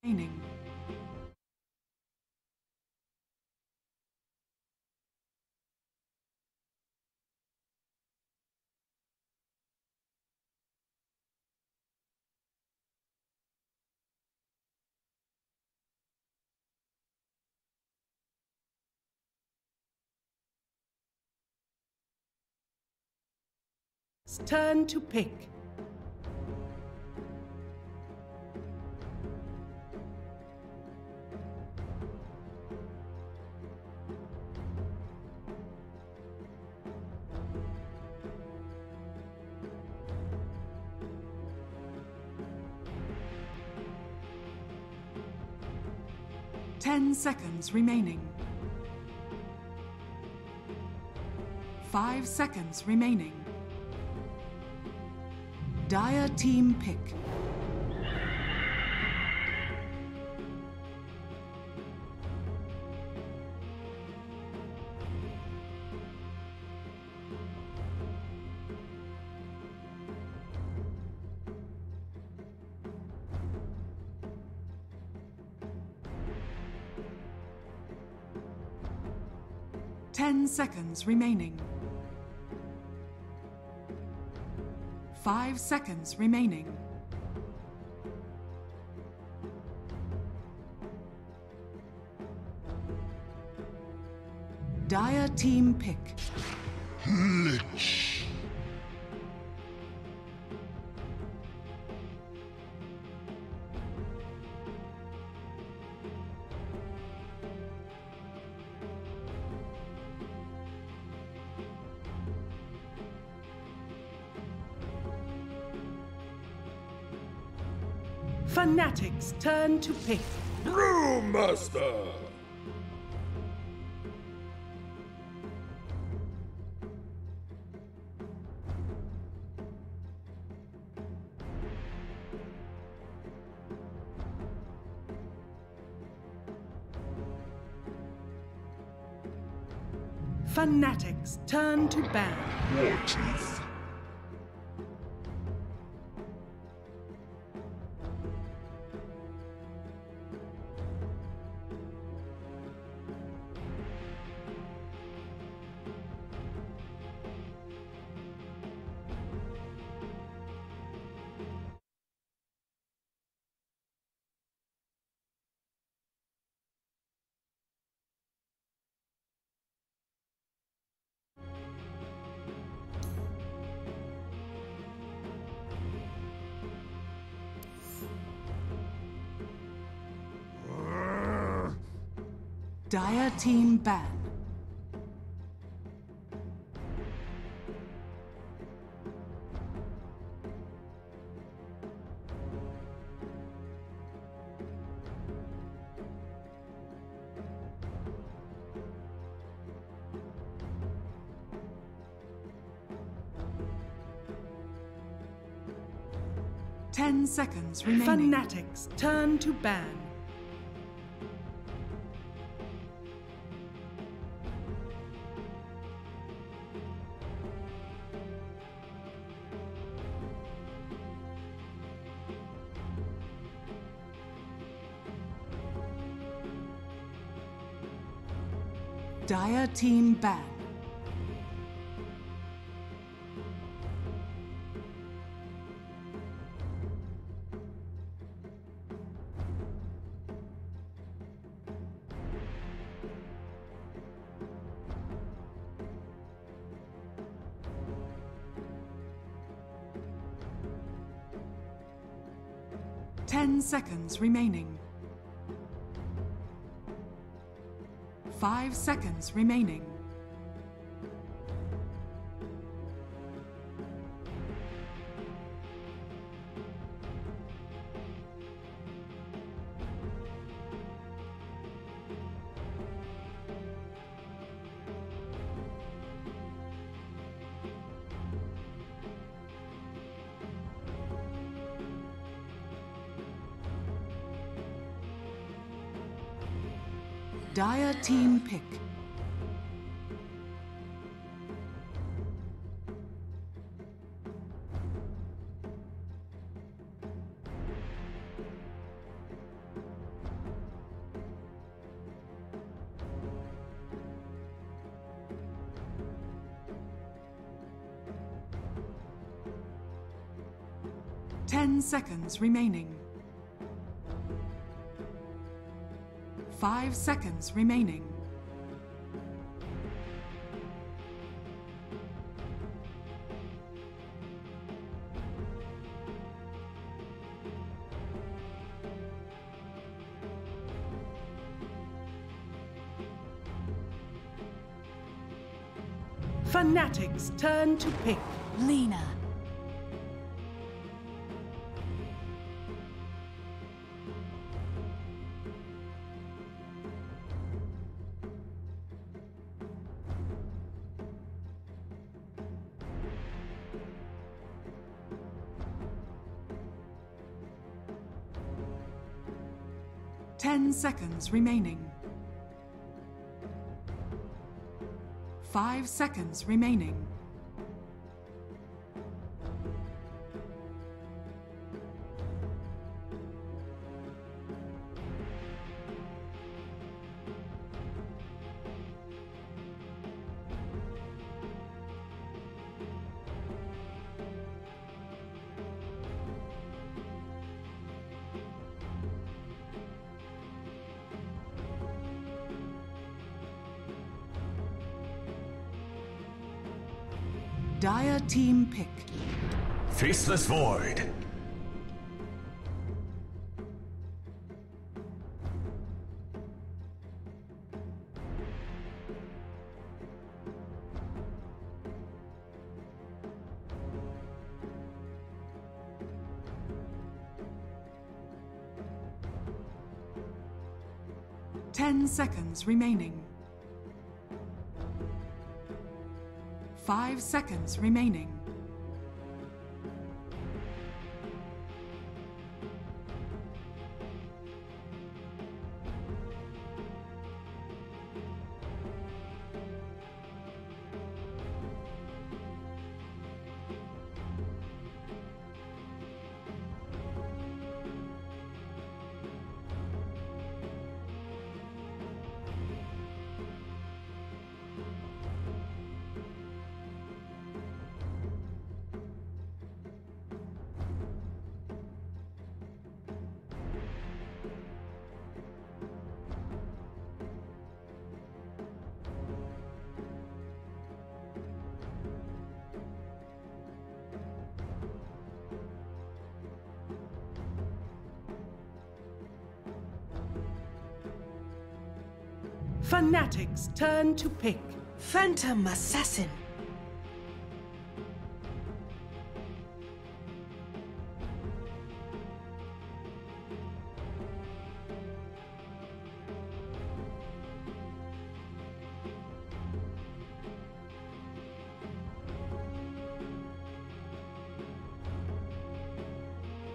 remaining. It's turn to pick. Ten seconds remaining. 5 seconds remaining. Dire team pick. Ten seconds remaining. 5 seconds remaining. Dire team pick. Lich. Fanatics turn to pick. Brewmaster. Fanatics turn to ban. Warteeth. Dire team ban. Ten seconds remaining. Fanatics turn to ban. Dire team ban. Ten seconds remaining. 5 seconds remaining. Dire team pick. 10 seconds remaining. 5 seconds remaining. Fanatics, turn to pick. Lena. Ten seconds remaining. 5 seconds remaining. Dire team pick. Faceless Void. Ten seconds remaining. 5 seconds remaining. Fanatics, turn to pick. Phantom Assassin.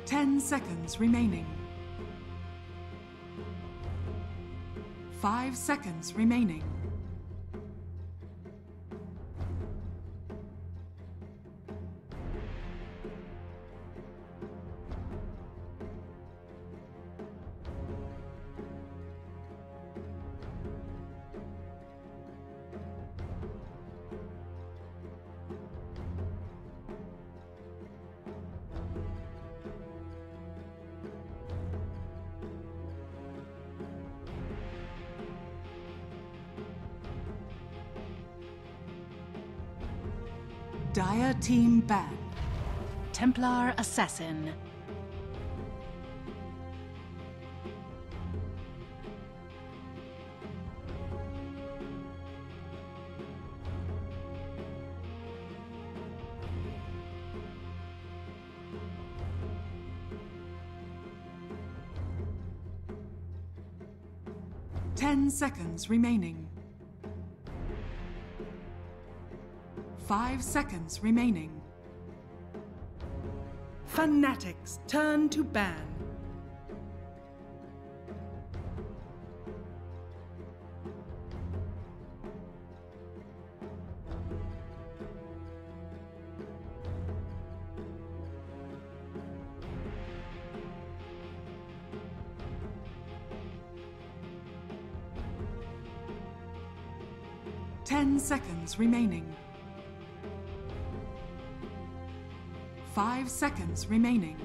Ten seconds remaining. 5 seconds remaining. Dire team ban. Templar Assassin. Ten seconds remaining. 5 seconds remaining. Fanatics, turn to ban. Ten seconds remaining. 5 seconds remaining.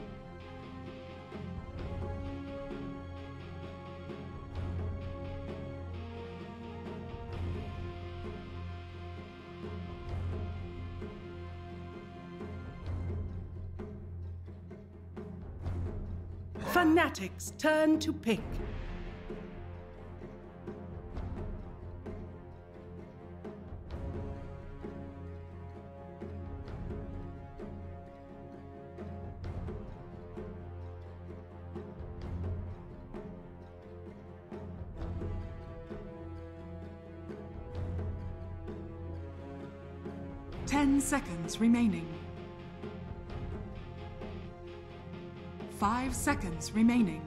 Fanatics, turn to pick. Ten seconds remaining. 5 seconds remaining.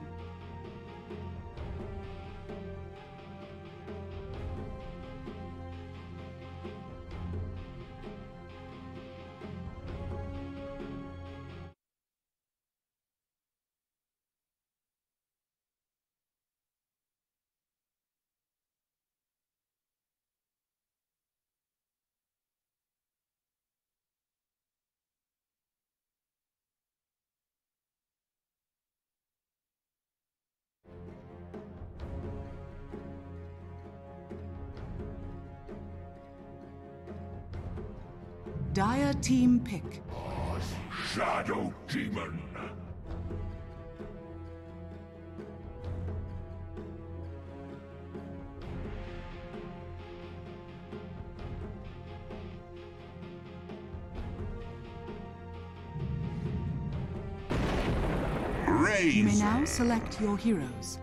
Dire team pick. Shadow Demon. You may now select your heroes.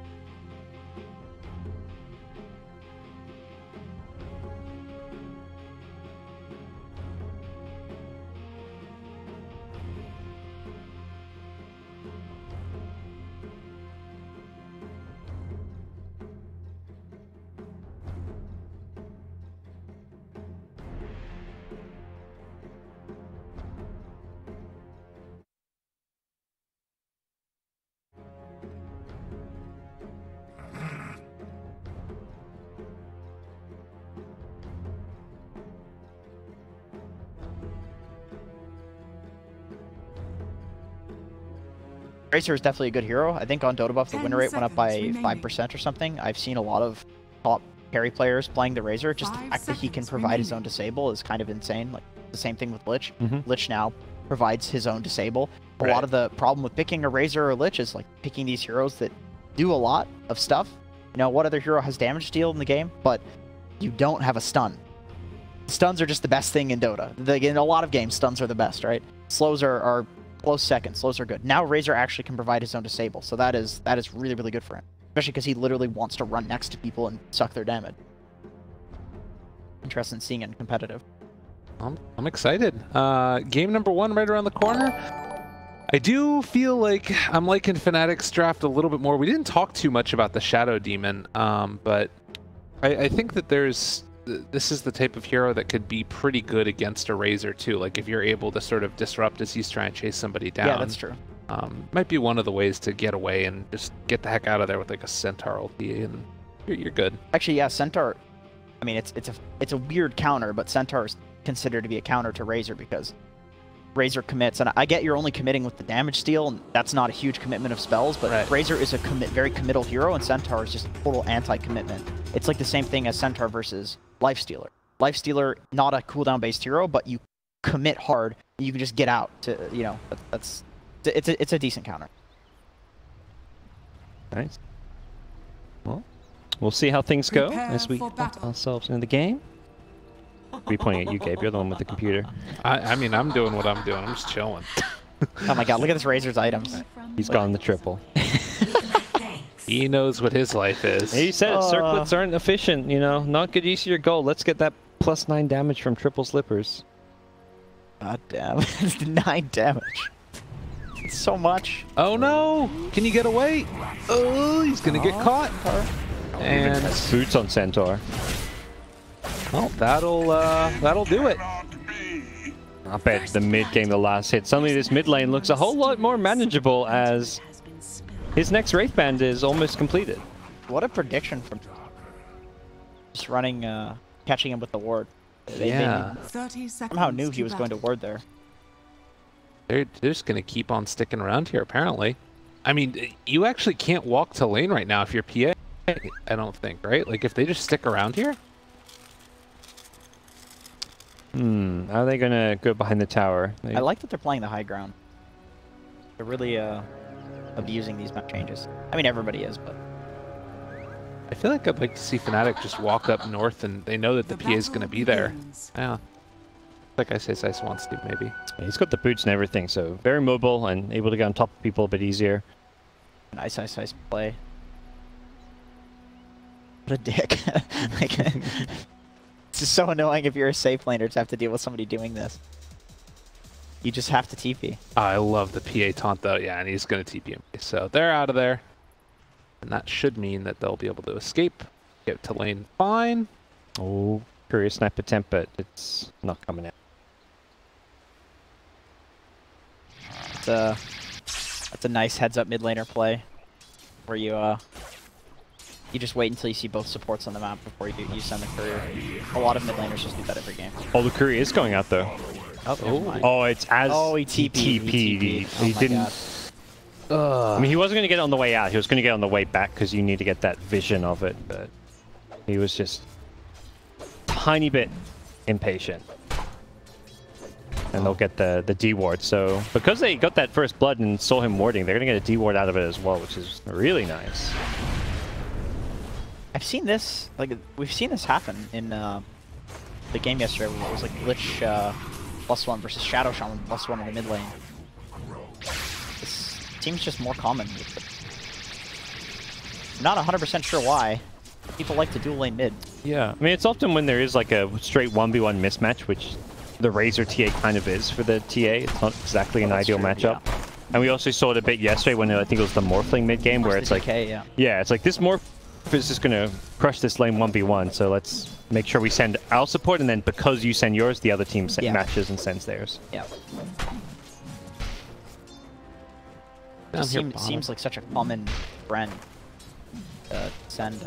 Tracer is definitely a good hero. I think on Dota buff the win rate went up by 5% or something. I've seen a lot of top carry players playing the Razor. Just the fact that he can provide his own disable is kind of insane. Like the same thing with Lich. Lich now provides his own disable. A lot of the problem with picking a Razor or Lich is like picking these heroes that do a lot of stuff. You know, what other hero has damage deal in the game? But you don't have a stun. Stuns are just the best thing in Dota. In a lot of games, stuns are the best, right? Slows are close second. Slows are good. Now Razor actually can provide his own disable, so that is really, really good for him. Especially because he literally wants to run next to people and suck their damage. Interested in seeing it in competitive. I'm excited. Game number 1 right around the corner. I do feel like I'm liking Fnatic's draft a little bit more. We didn't talk too much about the Shadow Demon, but I think that this is the type of hero that could be pretty good against a Razor too. Like if you're able to sort of disrupt as he's trying to chase somebody down. Yeah, that's true. Might be one of the ways to get away and just get the heck out of there with like a Centaur ulti, and you're good. Actually, yeah, Centaur. I mean, it's a weird counter, but Centaur is considered to be a counter to Razor because Razor commits, and I get you're only committing with the damage steal, and that's not a huge commitment of spells, but Razor is a very committal hero, and Centaur is just total anti-commitment. It's like the same thing as Centaur versus Lifestealer. Lifestealer, not a cooldown-based hero, but you commit hard, and you can just get out to, you know, it's a decent counter. Nice. Well, we'll see how things go as we get ourselves into the game. Be pointing at you, Gabe. You're the one with the computer. I mean, I'm doing what I'm doing. I'm just chilling. Oh my god, look at this Razor's items. He's gone the triple. He knows what his life is. He said circlets aren't efficient, you know. Not good use of your gold. Let's get that +9 damage from triple slippers. God damn. It's 9 damage. It's so much. Oh no! Can you get away? Oh, he's gonna get caught. And boots on Centaur. Well, that'll do it. I bet the mid game, the last hit. Suddenly this mid lane looks a whole lot more manageable as his next Wraith Band is almost completed. What a prediction from just running, catching him with the ward. They somehow knew he was going to ward there. They're just going to keep on sticking around here, apparently. I mean, you actually can't walk to lane right now if you're PA, I don't think, right? Like, if they just stick around here? Are they going to go behind the tower? I like that they're playing the high ground. They're really, abusing these map changes. I mean, everybody is, but I feel like I'd like to see Fnatic just walk up north, and they know that the PA is going to be there. Yeah. Like I say, Sice wants to, maybe. Yeah, he's got the boots and everything, so very mobile and able to get on top of people a bit easier. Nice play. What a dick. Like, it's just so annoying if you're a safe laner to have to deal with somebody doing this. You just have to TP. I love the PA taunt, though. Yeah, and he's going to TP him. So they're out of there. And that should mean that they'll be able to escape, get to lane fine. Oh, curious snipe attempt, but it's not coming out. That's a nice heads-up mid laner play, where you just wait until you see both supports on the map before you send the courier. A lot of mid laners just do that every game. Oh, the courier is going out though. Oh, it's as he TP'd. He didn't. I mean, he wasn't going to get it on the way out. He was going to get it on the way back because you need to get that vision of it. But he was just a tiny bit impatient. And they'll get the D ward. So because they got that first blood and saw him warding, they're going to get a D ward out of it as well, which is really nice. I've seen this, like, we've seen this happen in the game yesterday where it was like Lich +1 versus Shadow Shaman +1 in the mid lane. This seems just more common. I'm not 100% sure why. People like to dual lane mid. Yeah, I mean, it's often when there is like a straight 1v1 mismatch, which the Razor TA kind of is for the TA. It's not exactly an ideal matchup. Yeah. And we also saw it a bit yesterday when I think it was the Morphling mid game where it's like, yeah, it's like this Morph is just gonna crush this lane 1v1. So let's make sure we send our support, and then because you send yours, the other team matches and sends theirs. Yeah. It seems like such a common trend to send.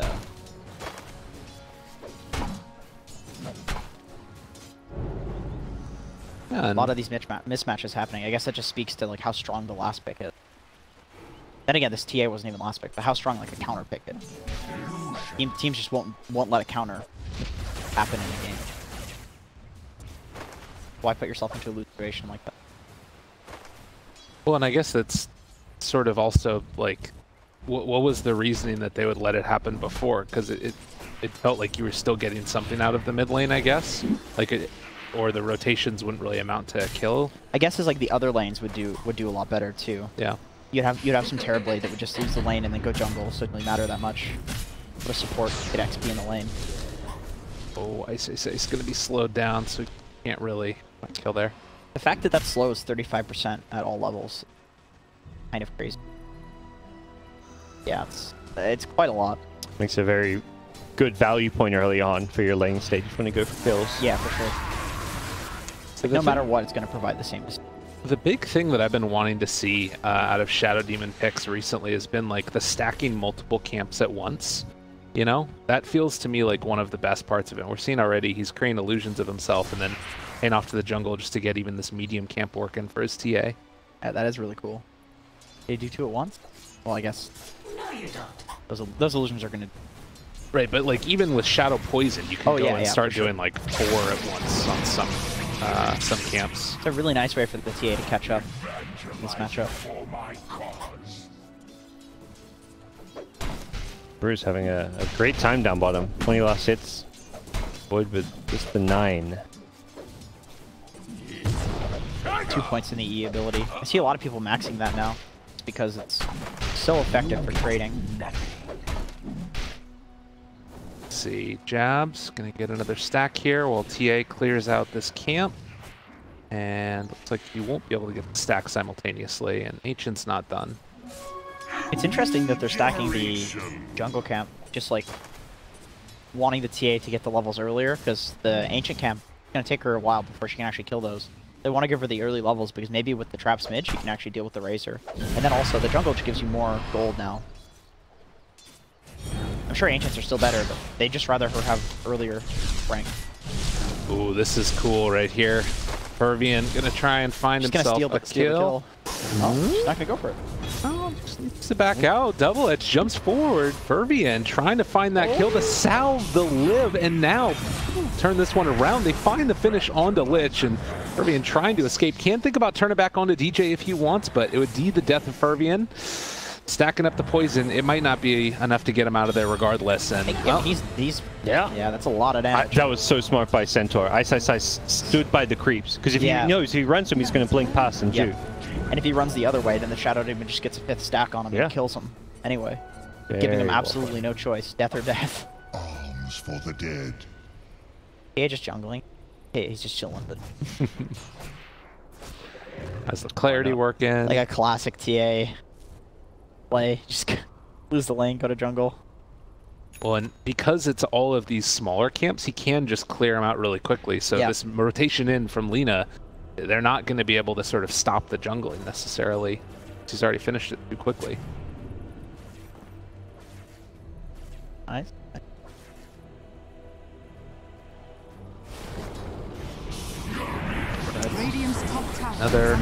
A lot of these mismatches happening. I guess that just speaks to like how strong the last pick is. Then again, this TA wasn't even last pick, but how strong like a counter pick is. Teams just won't let a counter happen in a game. Why put yourself into a lose situation like that? Well, and I guess that's sort of also like, what was the reasoning that they would let it happen before? Because it felt like you were still getting something out of the mid lane, I guess. Like or the rotations wouldn't really amount to a kill. I guess it's like the other lanes would do a lot better too. Yeah. You'd have some Terrorblade that would just lose the lane and then go jungle, so it doesn't really matter that much. But a support get XP in the lane. Oh, Ice going to be slowed down, so you can't really kill there. The fact that slows 35% at all levels, kind of crazy. Yeah, it's quite a lot. Makes a very good value point early on for your lane stage when you go for kills. Yeah, for sure. So no matter what, it's going to provide the same. The big thing that I've been wanting to see out of Shadow Demon picks recently has been like the stacking multiple camps at once. You know, that feels to me like one of the best parts of it. We're seeing already he's creating illusions of himself and then heading off to the jungle just to get even this medium camp working for his TA. Yeah, that is really cool. They do two at once? Well, I guess those illusions are going to... Right, but like even with Shadow Poison, you can go and start doing like 4 at once on some camps. It's a really nice way for the TA to catch up in this matchup. Bruce having a great time down bottom. 20 last hits. Void with just the 9. 2 points in the E ability. I see a lot of people maxing that now because it's so effective for trading. Let's see, Jab's gonna get another stack here while TA clears out this camp. And looks like you won't be able to get the stack simultaneously, and Ancient's not done. It's interesting that they're stacking the jungle camp, just like wanting the TA to get the levels earlier, because the Ancient camp is gonna take her a while before she can actually kill those. They want to give her the early levels because maybe with the traps mid, she can actually deal with the Razor. And then also, the jungle just gives you more gold now. I'm sure Ancients are still better, but they'd just rather her have earlier rank. Ooh, this is cool right here. Fervian gonna try and find himself a kill. Oh, she's not gonna go for it. Oh, just needs to back out. Double Edge jumps forward. Fervian trying to find that kill to salve the live, and now turn this one around. They find the finish onto Lich, and Fervian trying to escape. Can't think about turning back onto DJ if he wants, but it would be the death of Fervian. stacking up the poison, it might not be enough to get him out of there regardless. And well, yeah, that's a lot of damage. That was so smart by Centaur. Ice stood by the creeps. Because if he knows, if he runs him, he's going to blink past and shoot. And if he runs the other way, then the Shadow Demon just gets a 5th stack on him and kills him anyway. Giving him absolutely no choice. Death or death. Arms for the dead. Yeah, just jungling. Yeah, he's just chilling. But how's the clarity working? like a classic TA play. Just lose the lane, go to jungle. Well, and because it's all of these smaller camps, he can just clear them out really quickly. So this rotation in from Lina, they're not going to be able to sort of stop the jungling necessarily. He's already finished it too quickly. Nice. Another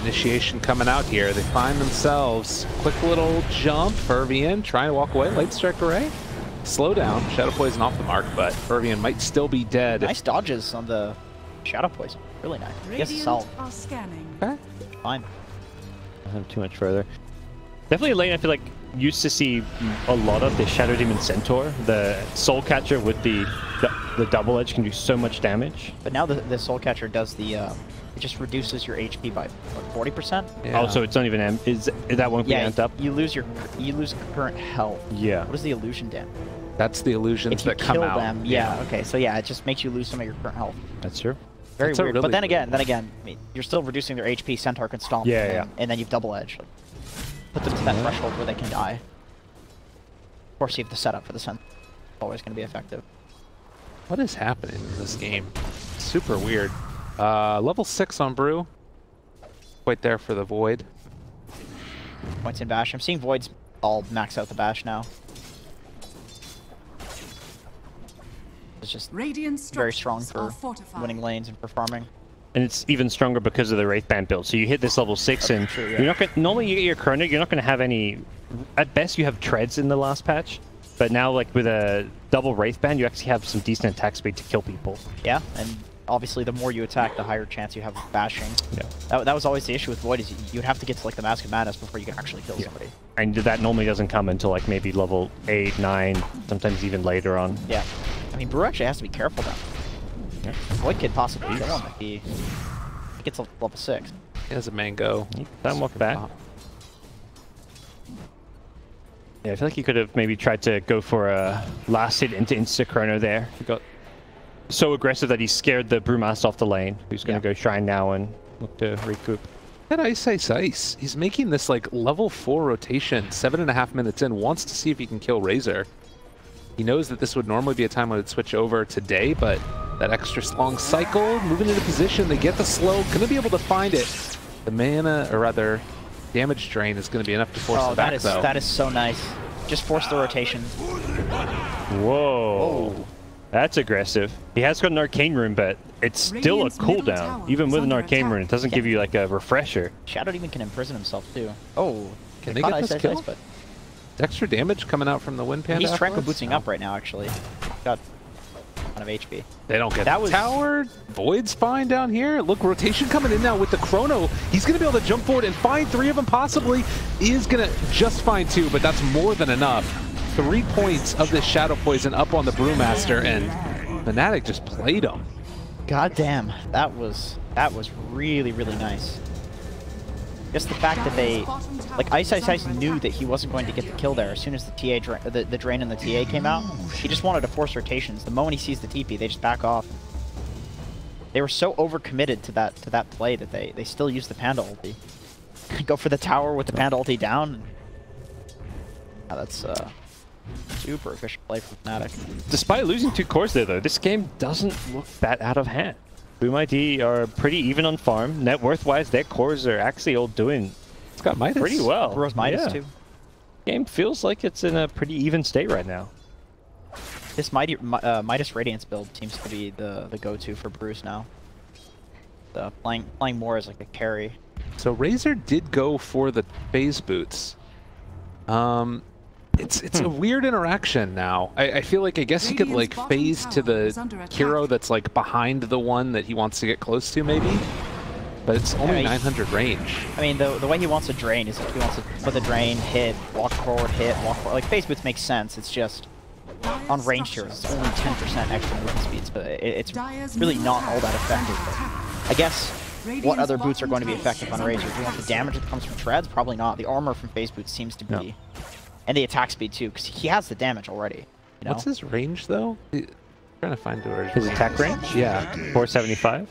initiation coming out here. They find themselves. Quick little jump. Fervian trying to walk away. Late strike array. Slow down. Shadow Poison off the mark, but Fervian might still be dead. Nice dodges on the Shadow Poison. Really nice. Yes, solid. Okay. Fine. I don't have too much further. Definitely a lane I feel like used to see a lot of the Shadow Demon Centaur. The Soul Catcher with the double edge can do so much damage. But now the Soul Catcher does the it just reduces your HP by what, 40%. Yeah. Oh, so it's not even is that won't be amped up? You lose current health. Yeah. What is the illusion damage? That's the illusions that come out. Them, yeah. Okay. So yeah, it just makes you lose some of your current health. That's true. Very weird. Really but then again, I mean, you're still reducing their HP. Centaur can stomp. And then you've double edge. Like, put them to that threshold where they can die. Of course, you have the setup for the Centaur. Always going to be effective. What is happening in this game? Super weird. Level 6 on Brew. Quite there for the Void. Points in Bash. I'm seeing Voids all max out the Bash now. It's just very strong for winning lanes and for farming. And it's even stronger because of the Wraith Band build. So you hit this level 6 and you're not gonna, normally you get your Chrono, you're not going to have any, at best you have treads in the last patch. But now like with a double Wraith Band, you actually have some decent attack speed to kill people. Yeah, and obviously the more you attack, the higher chance you have of bashing. Yeah. That was always the issue with Void, is you'd have to get to like the Mask of Madness before you can actually kill somebody. And that normally doesn't come until like maybe level 8, 9, sometimes even later on. Yeah. I mean, Brew actually has to be careful now. Yeah. Void could possibly kill him if he gets level 6. He has a mango. Time walk back. Yeah, I feel like he could have maybe tried to go for a last hit into Insta-Chrono there. He got so aggressive that he scared the Brewmaster off the lane, who's going to go Shrine now and look to recoup. That Ice. He's making this like level 4 rotation, 7.5 minutes in, wants to see if he can kill Razor. He knows that this would normally be a time when it would switch over today, but that extra long cycle, moving into position, they get the slow, going to be able to find it. The mana, or rather, damage drain is going to be enough to force it back, though. That is so nice. Just force the rotation. Whoa. Oh. That's aggressive. He has got an Arcane Rune, but it's still a cooldown. Even with an Arcane Rune, it doesn't give you like a refresher. Shadow Demon can imprison himself, too. Oh. Can they get this kill? But extra damage coming out from the Wind Panda. He's Tranquil Bootsing up right now, actually. Got a ton of HP. They don't get that tower. Void's fine down here. Look, rotation coming in now with the Chrono. He's going to be able to jump forward and find 3 of them possibly. Is going to just find 2, but that's more than enough. 3 points of this Shadow Poison up on the Brewmaster, and Fnatic just played him. God damn, that was really, really nice. Just the fact that they, like Ice knew that he wasn't going to get the kill there as soon as the TA, the drain and the TA came out. He just wanted to force rotations. The moment he sees the TP, they just back off. They were so overcommitted to that play that they still use the Panda ulti. Go for the tower with the Panda ulti down. Yeah, that's super efficient play from Fnatic. Despite losing 2 cores there, though, this game doesn't look that out of hand. Boom ID are pretty even on farm. Net worth-wise, their cores are actually all doing it's got Midas. Pretty well. Brew's Midas, too. Game feels like it's in a pretty even state right now. This Midas Radiance build seems to be the go-to for Brews now. Playing more as like a carry. So Razor did go for the phase boots. It's a weird interaction now. I feel like I guess he could like phase to the hero that's like behind the one that he wants to get close to, maybe. but it's only 900 range. I mean, the way he wants to drain is he wants to put the drain, hit, walk forward, hit, walk forward. Like, phase boots makes sense. It's just, on ranged heroes, it's only 10% extra movement speeds, but it's really not all that effective. But I guess, what other boots are going to be effective on Razor? Do you want the damage that comes from treads? Probably not. The armor from phase boots seems to be. No. And the attack speed, too, because he has the damage already. You know? What's his range, though? I'm trying to find his attack range? Yeah. 475?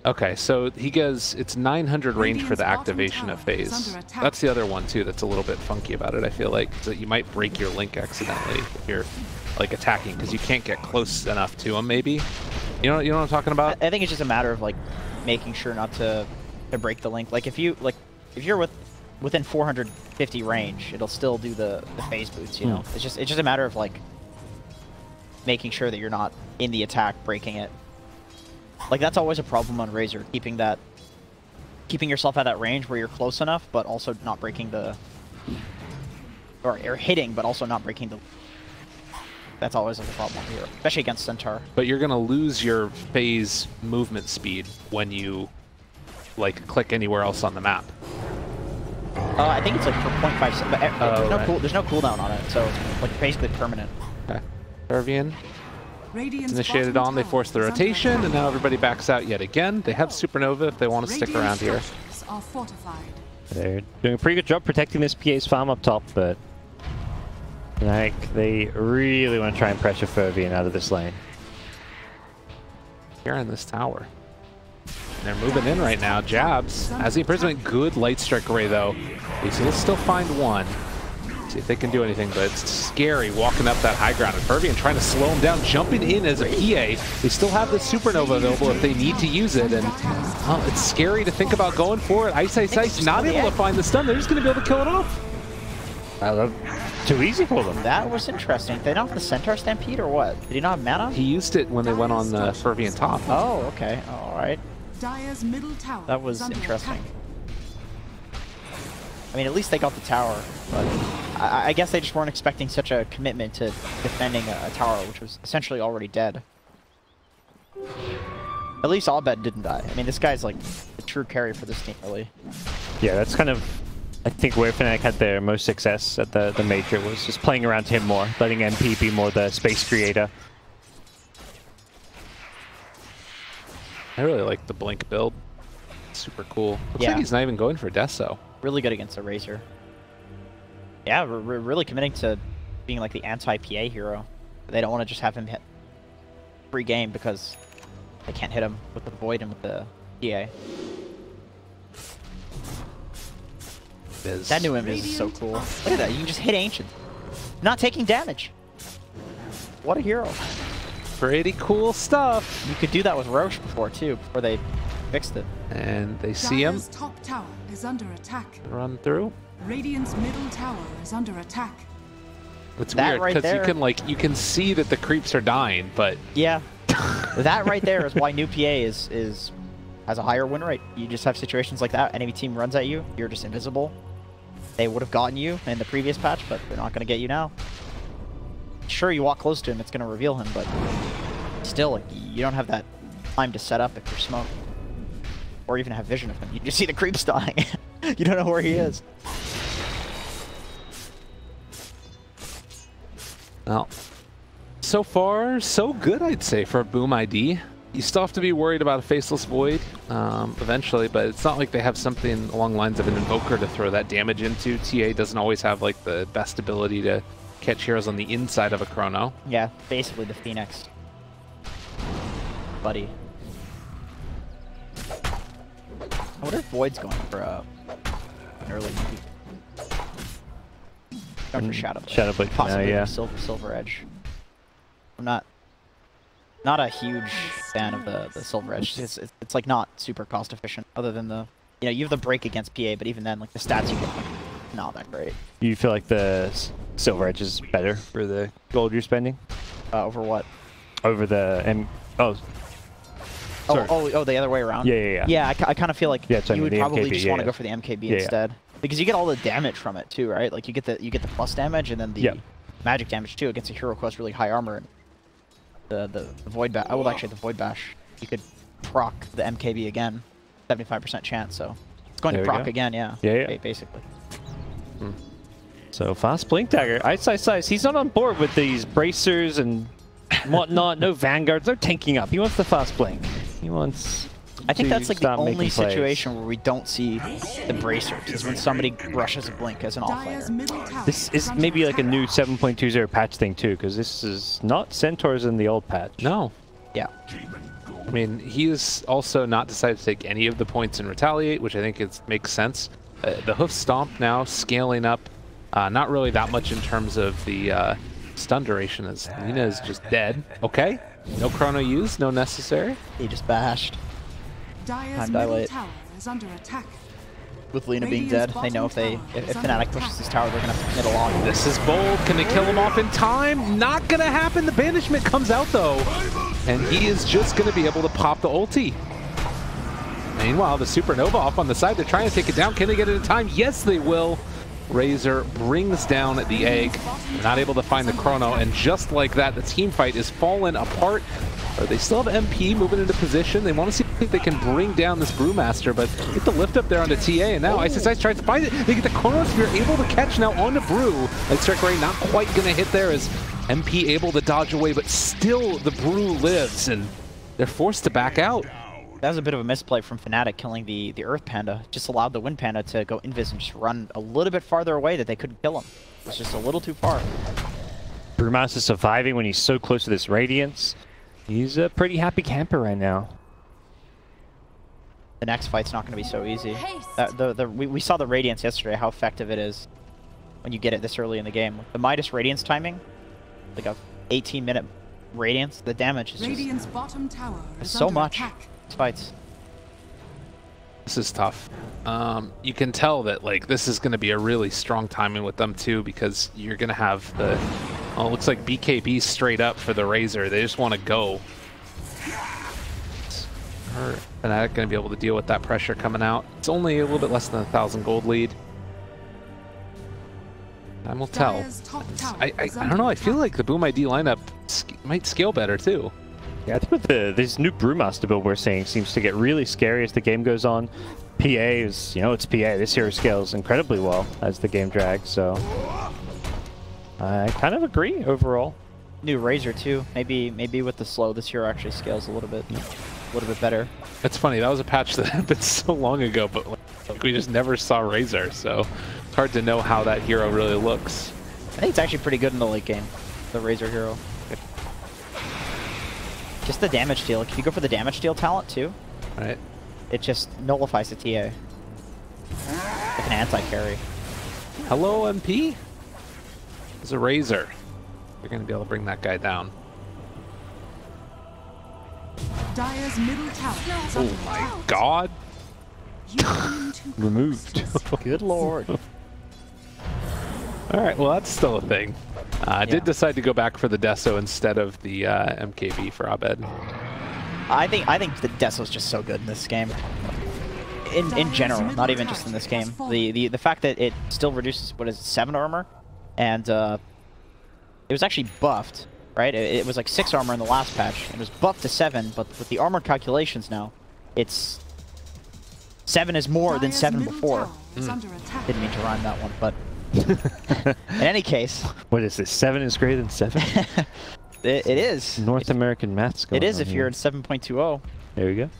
Okay, so he goes, it's 900 range for the activation of phase. That's the other one, too, that's a little bit funky about it, I feel like. So you might break your link accidentally if you're, like, attacking, because you can't get close enough to him, maybe? You know what I'm talking about? I think it's just a matter of, like, making sure not to break the link. Like, if you're within 450 range, it'll still do the phase boots, you know? It's just a matter of, like, making sure that you're not in the attack breaking it. Like, that's always a problem on Razor, keeping yourself at that range where you're close enough, but also not breaking the... Or hitting, but also not breaking the... That's always like a problem here, especially against Centaur. But you're going to lose your phase movement speed when you, like, click anywhere else on the map. I think it's like for 0.5 but there's no cooldown on it, so it's like basically permanent. Okay. Fervian. It's initiated on, they force the rotation, and now everybody backs out yet again. They have Supernova if they want to stick around here. They're doing a pretty good job protecting this PA's farm up top, but like they really want to try and pressure Fervian out of this lane. Here in this tower. They're moving in right now. Jabs. As the imprisonment, good light strike array though. He'll still find one. See if they can do anything, but it's scary walking up that high ground. And Fervian trying to slow him down, jumping in as a PA. They still have the Supernova available if they need to use it, and it's scary to think about going for it. Ice, Ice, Ice, not able to find the stun. They're just going to be able to kill it off. Too easy for them. That was interesting. Did they not have the Centaur Stampede or what? Did he not have mana? He used it when they went on the Fervian top. Oh, okay. All right. That was interesting. I mean, at least they got the tower, but I guess they just weren't expecting such a commitment to defending a tower, which was essentially already dead. At least Abed didn't die. I mean, this guy's like the true carry for this team, really. Yeah, that's kind of, I think, where Fnatic had their most success at the Major was just playing around him more, letting MP be more the space creator. I really like the Blink build. Super cool. Looks like he's not even going for Deso. Really good against the Razor. Yeah, we're really committing to being like the anti-PA hero. They don't want to just have him hit free game because they can't hit him with the Void and with the PA. That new Invis is so cool. Look at that, you can just hit Ancient. Not taking damage. What a hero. Pretty cool stuff. You could do that with Roche before too, before they fixed it. And they see him. Top tower is under attack. Run through. Radiant's middle tower is under attack. It's weird because you can see that the creeps are dying, but yeah, that right there is why new PA has a higher win rate. You just have situations like that. Enemy team runs at you, you're just invisible. They would have gotten you in the previous patch, but they're not going to get you now. Sure, you walk close to him, it's going to reveal him, but still, like, you don't have that time to set up if you're smoked. Or even have vision of him. You just see the creeps dying. You don't know where he is. Well, so far, so good, I'd say, for Boom ID. You still have to be worried about a Faceless Void eventually, but it's not like they have something along the lines of an Invoker to throw that damage into. TA doesn't always have like the best ability to catch heroes on the inside of a Chrono. Yeah, basically the Phoenix. Buddy. I wonder if Void's going for an early movie. Going for Shadow Blade. Shadow Blade, possibly yeah. Silver Edge. I'm not a huge fan of the Silver Edge. It's like not super cost efficient. Other than the you have the break against PA, but even then, like the stats you get, like, not that great. You feel like the Silver Edge is better for the gold you're spending? Over what? Over the the other way around? Yeah. Yeah, I kind of feel like you would probably MKB, just want to go for the MKB instead. Because you get all the damage from it too, right? Like you get the plus damage and then the magic damage too against a hero who has really high armor. And the Void Bash. Oh, well, actually the Void Bash, you could proc the MKB again. 75% chance, so it's going There to we proc go. again, yeah. Yeah. Basically. So fast Blink Dagger. Ice. He's not on board with these bracers and whatnot. No vanguards. No tanking up. He wants the fast Blink. He wants. I think that's like the start only making plays. situation where we don't see the bracers is when somebody rushes a blink as an Dire's offlaner. middle tower This is under maybe like a attack. new 7.20 patch thing too, because this is not Centaurs in the old patch. No. Yeah. I mean, he has also not decided to take any of the points and retaliate, which I think makes sense. The hoof stomp now scaling up, not really that much in terms of the stun duration, as Lina is just dead. Okay, no chrono used, no necessary. He just bashed. Dire's Time middle dilate. tower is under attack. With Lina being Radiant's dead, they know if bottom tower if is under Fnatic pushes attack. this tower, they're gonna have to hit along. This is bold. Can they kill him off in time? Not gonna happen. The banishment comes out though, and he is just gonna be able to pop the ulti. Meanwhile, the supernova off on the side, they're trying to take it down. Can they get it in time? Yes, they will. Razor brings down the egg. They're not able to find the chrono, and just like that, the team fight is falling apart. They still have MP moving into position. They want to see if they can bring down this Brewmaster, but get the lift up there onto TA, and now Ice tries to find it. They get the Chronosphere able to catch now onto Brew. Light Strike Ray not quite going to hit there as MP able to dodge away, but still the Brew lives, and they're forced to back out. That was a bit of a misplay from Fnatic killing the Earth Panda. Just allowed the Wind Panda to go invis and just run a little bit farther away that they couldn't kill him. It was just a little too far. Brewmaster surviving when he's so close to this Radiance. He's a pretty happy camper right now. The next fight's not going to be so easy. We saw the Radiance yesterday, how effective it is when you get it this early in the game. The Midas Radiance timing, like a 18-minute Radiance, the damage is Radiant's bottom tower is just so under much. attack. These fights. This is tough. You can tell that like this is going to be a really strong timing with them too, because you're going to have the. Oh, it looks like BKB straight up for the Razor. They just want to go. Are Fnatic going to be able to deal with that pressure coming out? It's only a little bit less than 1,000 gold lead. Time will tell. Dire's top tower I is don't know. under I feel attack. like the Boom ID lineup might scale better too. Yeah, I think with this new Brewmaster build we're seeing seems to get really scary as the game goes on. PA is, it's PA. This hero scales incredibly well as the game drags, so I kind of agree overall. New Razor too. Maybe with the slow, this hero actually scales a little bit better. It's funny. That was a patch that happened so long ago, but like, we just never saw Razor, so it's hard to know how that hero really looks. I think it's actually pretty good in the late game, the Razor hero. Just the damage deal. If you go for the damage deal talent too, Right. it just nullifies the TA. Like an anti-carry. Hello, MP. There's a Razor. You're going to be able to bring that guy down. Dire's middle tower is Oh under my attack. god. Removed. Good lord. All right, well, that's still a thing. I did decide to go back for the Deso instead of the MKB for Abed. I think the Deso's just so good in this game. In general, not even just in this game. The fact that it still reduces, what is it, 7 armor, and it was actually buffed, right? It was like 6 armor in the last patch. It was buffed to 7, but with the armor calculations now, it's 7 is more than Dire's 7 middle before. tower is under attack. Didn't mean to rhyme that one, but in any case, What is this? 7 is greater than 7? it is. North American maths going It is on if here. you're at 7.20. There we go.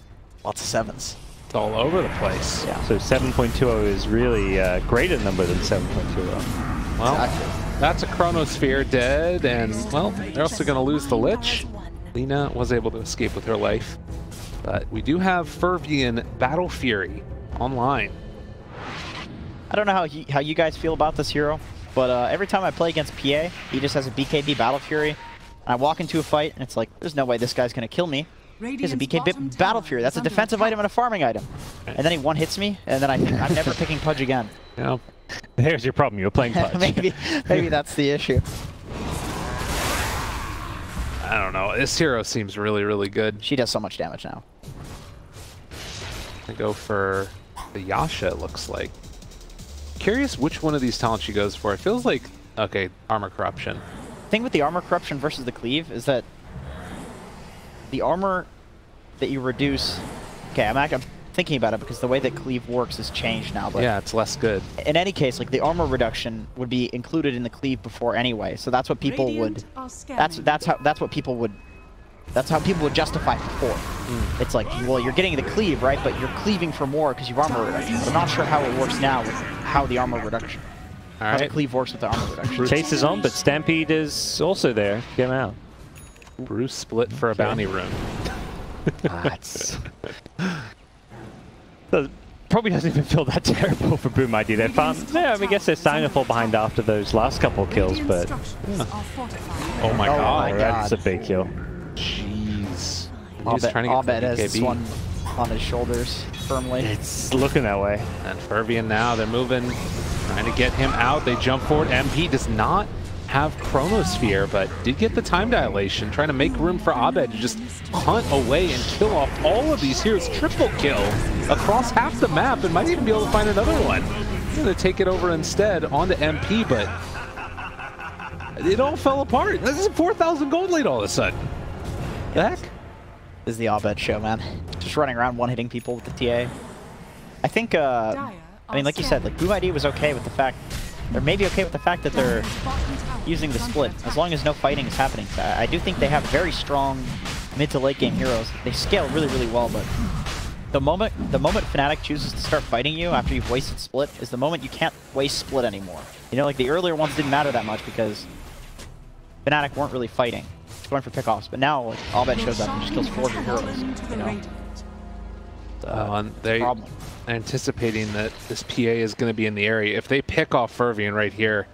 Lots of 7s. It's all over the place. Yeah. So 7.20 is really a greater number than 7.20. Well, Exactly. that's a Chronosphere dead, and, well, they're also going to lose the Lich. Lina was able to escape with her life. But we do have Fervian Battle Fury online. I don't know how you guys feel about this hero, but every time I play against PA, he just has a BKB Battle Fury, and I walk into a fight, and it's like, there's no way this guy's going to kill me. He has a Radiant's bottom BKB Battle tower Fury. That's is a under defensive attack. item and a farming item. And then he one-hits me, and then I'm never picking Pudge again. Yeah. There's your problem. You're playing Pudge. maybe that's the issue. I don't know. This hero seems really, really good. She does so much damage now. I go for the Yasha, it looks like. Curious which one of these talents she goes for. It feels like, okay, Armor Corruption. The thing with the armor corruption versus the cleave is that the armor that you reduce... Okay, I'm thinking about it because the way that cleave works has changed now. But yeah, it's less good. in any case, like the armor reduction would be included in the cleave before anyway. So that's what people would. That's how people would justify it before. It's like, well, you're getting the cleave, right? But you're cleaving for more because you have armor reduction. But I'm not sure how it works now with how the armor reduction. All how the right. cleave works with the armor reduction. Chase is on, but Stampede is also there. Get him out. Bruce split for a bounty room. That's Probably doesn't even feel that terrible for Boom ID. They found, yeah, I guess they're starting to fall behind after those last couple kills, but Oh my god. that's a big kill. Jeez. Abed has this one on his shoulders firmly. It's looking that way. And Fervian now, they're moving, trying to get him out. They jump forward. MP does not have Chronosphere, but did get the time dilation, trying to make room for Abed to just hunt away and kill off all of these heroes. Triple kill across half the map, and might even be able to find another one. He's going to take it over instead onto MP, but it all fell apart. This is a 4,000 gold lead all of a sudden. The heck? This is the Abed show, man. Just running around one-hitting people with the TA. I think, I mean, like you said, like Boom ID was okay with the fact, they're maybe okay with the fact that they're using the split, as long as no fighting is happening. I do think they have very strong mid to late game heroes. They scale really, really well, but the moment Fnatic chooses to start fighting you after you've wasted split is the moment you can't waste split anymore. You know, like the earlier ones didn't matter that much because Fnatic weren't really fighting. It's going for pickoffs, but now like Abed shows up and just kills 4 of your heroes. You know? And they're anticipating that this PA is going to be in the area. If they pick off Fervian right here,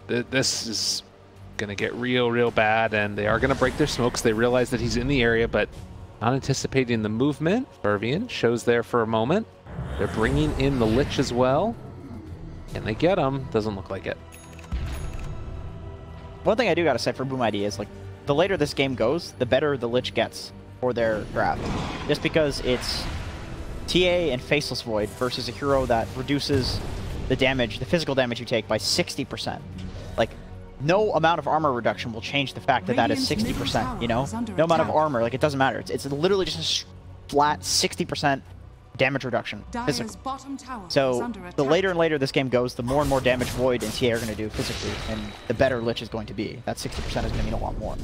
this is going to get real bad, and they are going to break their smokes. They realize that he's in the area, but not anticipating the movement. Fervian shows there for a moment. They're bringing in the Lich as well. Can they get him? Doesn't look like it. One thing I do got to say for Boom ID is, like, the later this game goes, the better the Lich gets for their draft. Just because it's TA and Faceless Void versus a hero that reduces the damage, the physical damage you take by 60%. Like, no amount of armor reduction will change the fact that that is 60%, you know? No amount of armor, like, it doesn't matter. It's literally just a flat 60% damage reduction, physical. So, the later and later this game goes, the more and more damage Void and TA are going to do physically, and the better Lich is going to be. That 60% is going to mean a lot more.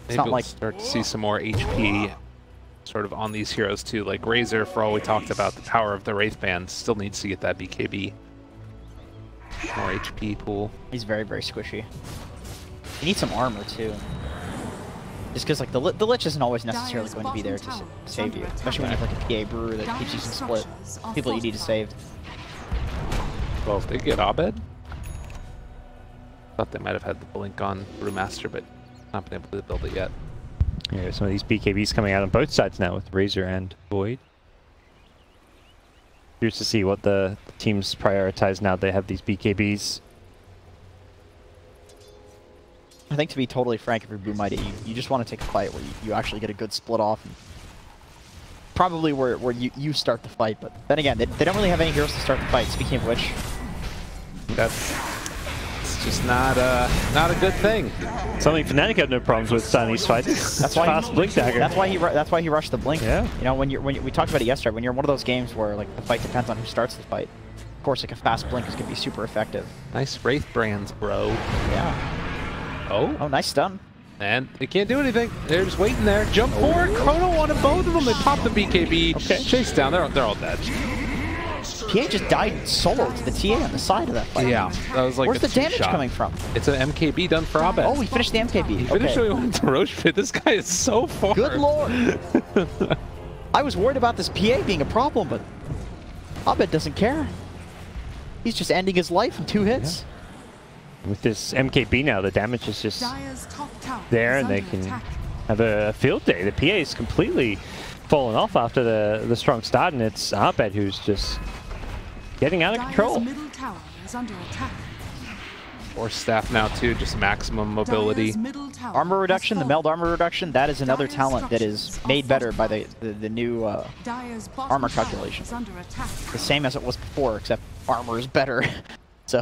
Maybe we'll start to see some more HP sort of on these heroes too. Like Razor, for all we talked about the power of the Wraith Band, still needs to get that BKB. More HP pool. He's very, very squishy. He needs some armor too. Just because like the Lich isn't always necessarily going to be there to save you, especially when you have like a PA brewer that keeps you some split. People you need to save. Well, if they get Abed, thought they might have had the blink on Brewmaster, but not been able to build it yet. Yeah, some of these BKBs coming out on both sides now with Razor and Void. Curious to see what the teams prioritize now they have these BKBs. I think, to be totally frank, if you're Boom ID, you just want to take a fight where you actually get a good split off. And probably where you start the fight, but then again, they don't really have any heroes to start the fight. Speaking of which, It's just not a good thing. Something Fnatic had no problems with starting these fights. That's why fast blink dagger. That's why he rushed the blink. Yeah. You know, when we talked about it yesterday, when you're in one of those games where like the fight depends on who starts the fight. Of course, like a fast blink is gonna be super effective. Nice Wraith brands, bro. Yeah. Oh, nice stun. And they can't do anything. They're just waiting there. Jump forward. Chrono wanted both of them. They popped the BKB. Okay. Chase down. They're all dead. PA just died solo to the TA on the side of that fight. Yeah, that was like Where's the damage coming from? It's an MKB done for Abed. Oh, he finished the MKB. He finished when he went to Roche Pit. This guy is so far. Good lord. I was worried about this PA being a problem, but Abed doesn't care. He's just ending his life in 2 hits. Yeah. With this MKB now, the damage is just there, and they can have a field day. The PA is completely fallen off after the strong start, and it's Abed who's just getting out of control. Or staff now too, just maximum mobility. Armor reduction, the meld armor reduction, that is another talent that is made better by the new armor calculation. The same as it was before, except armor is better. So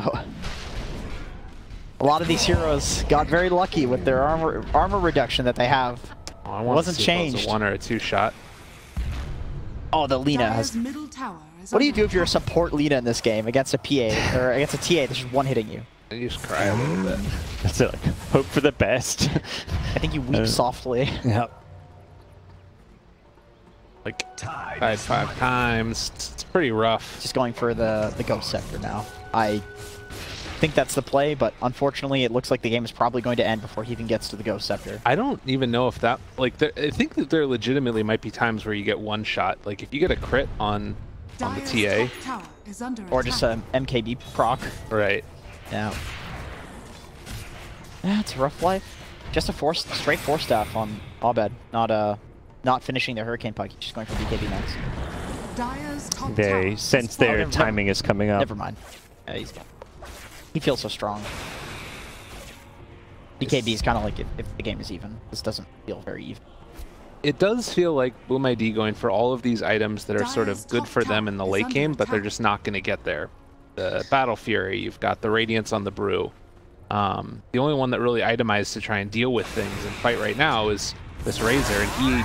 a lot of these heroes got very lucky with their armor reduction that they have. Oh, I wasn't changed. It was a 1 or a 2 shot. Oh, the Lina has... Middle tower is What do you under do if you're a support Lina in this game against a PA, or against a TA that's just one-hitting you? You just cry a little bit. That's it, like, hope for the best. I think you weep softly. Yep. Like, tied 5 times. It's pretty rough. Just going for the ghost sector now. I think that's the play, but unfortunately it looks like the game is probably going to end before he even gets to the ghost sector. I don't even know if that, like, I think that there legitimately might be times where you get one shot. Like, if you get a crit on the TA. tower is under Or just an MKB proc. Right. Yeah. Yeah, it's a rough life. Just a straight 4-staff on Abed, not finishing the Hurricane Pike, he's just going for BKB next. Dire's top They tower sense is their falling. timing is coming up. Never mind. Yeah, he feels so strong. BKB is kind of like if the game is even. This doesn't feel very even. It does feel like Boom ID going for all of these items that are sort of good for them in the late game, but they're just not going to get there. The Battle Fury, you've got the Radiance on the Brew. The only one that really itemized to try and deal with things and fight right now is this Razor, and he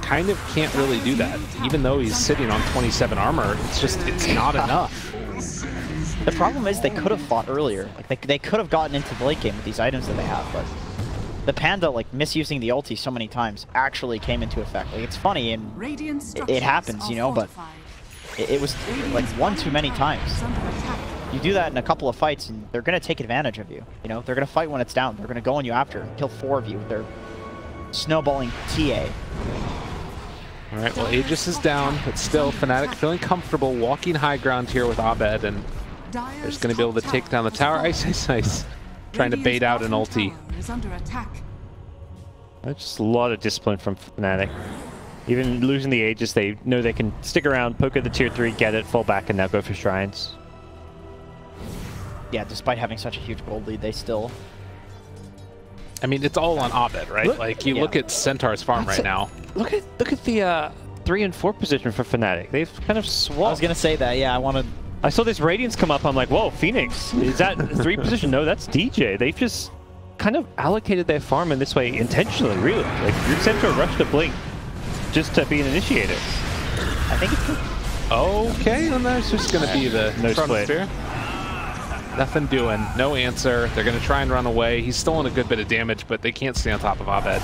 kind of can't really do that. Even though he's sitting on 27 armor, it's not enough. The problem is they could have fought earlier. Like they could have gotten into the late game with these items that they have, but the Panda, like, misusing the ulti so many times actually came into effect. Like, it's funny and it happens, you know, but it was like one too many times. You do that in a couple of fights and they're going to take advantage of you. You know, they're going to fight when it's down. They're going to go on you after and kill 4 of you with their snowballing TA. All right, well, Aegis is down, but still Fnatic feeling comfortable walking high ground here with Abed, and they're just going to be able to take down the tower. Ice. Trying to bait out an ulti. That's just a lot of discipline from Fnatic. Even losing the Aegis, they know they can stick around, poke at the tier 3, get it, fall back, and now go for shrines. Yeah, despite having such a huge gold lead, they still... I mean, it's all on Abed, right? Like, you look at Centaur's farm right now. Look at the 3 and 4 position for Fnatic. They've kind of swapped. I was going to say that, yeah, I saw this Radiance come up, I'm like, whoa, Phoenix, is that 3 position? No, that's DJ. They've just kind of allocated their farm in this way intentionally, really. Like, Root Centaur rushed to Blink just to be an initiator. I think it's good. Okay, and there's just going to be the No split. Chronosphere. Nothing doing, no answer. They're going to try and run away. He's stolen a good bit of damage, but they can't stay on top of Abed.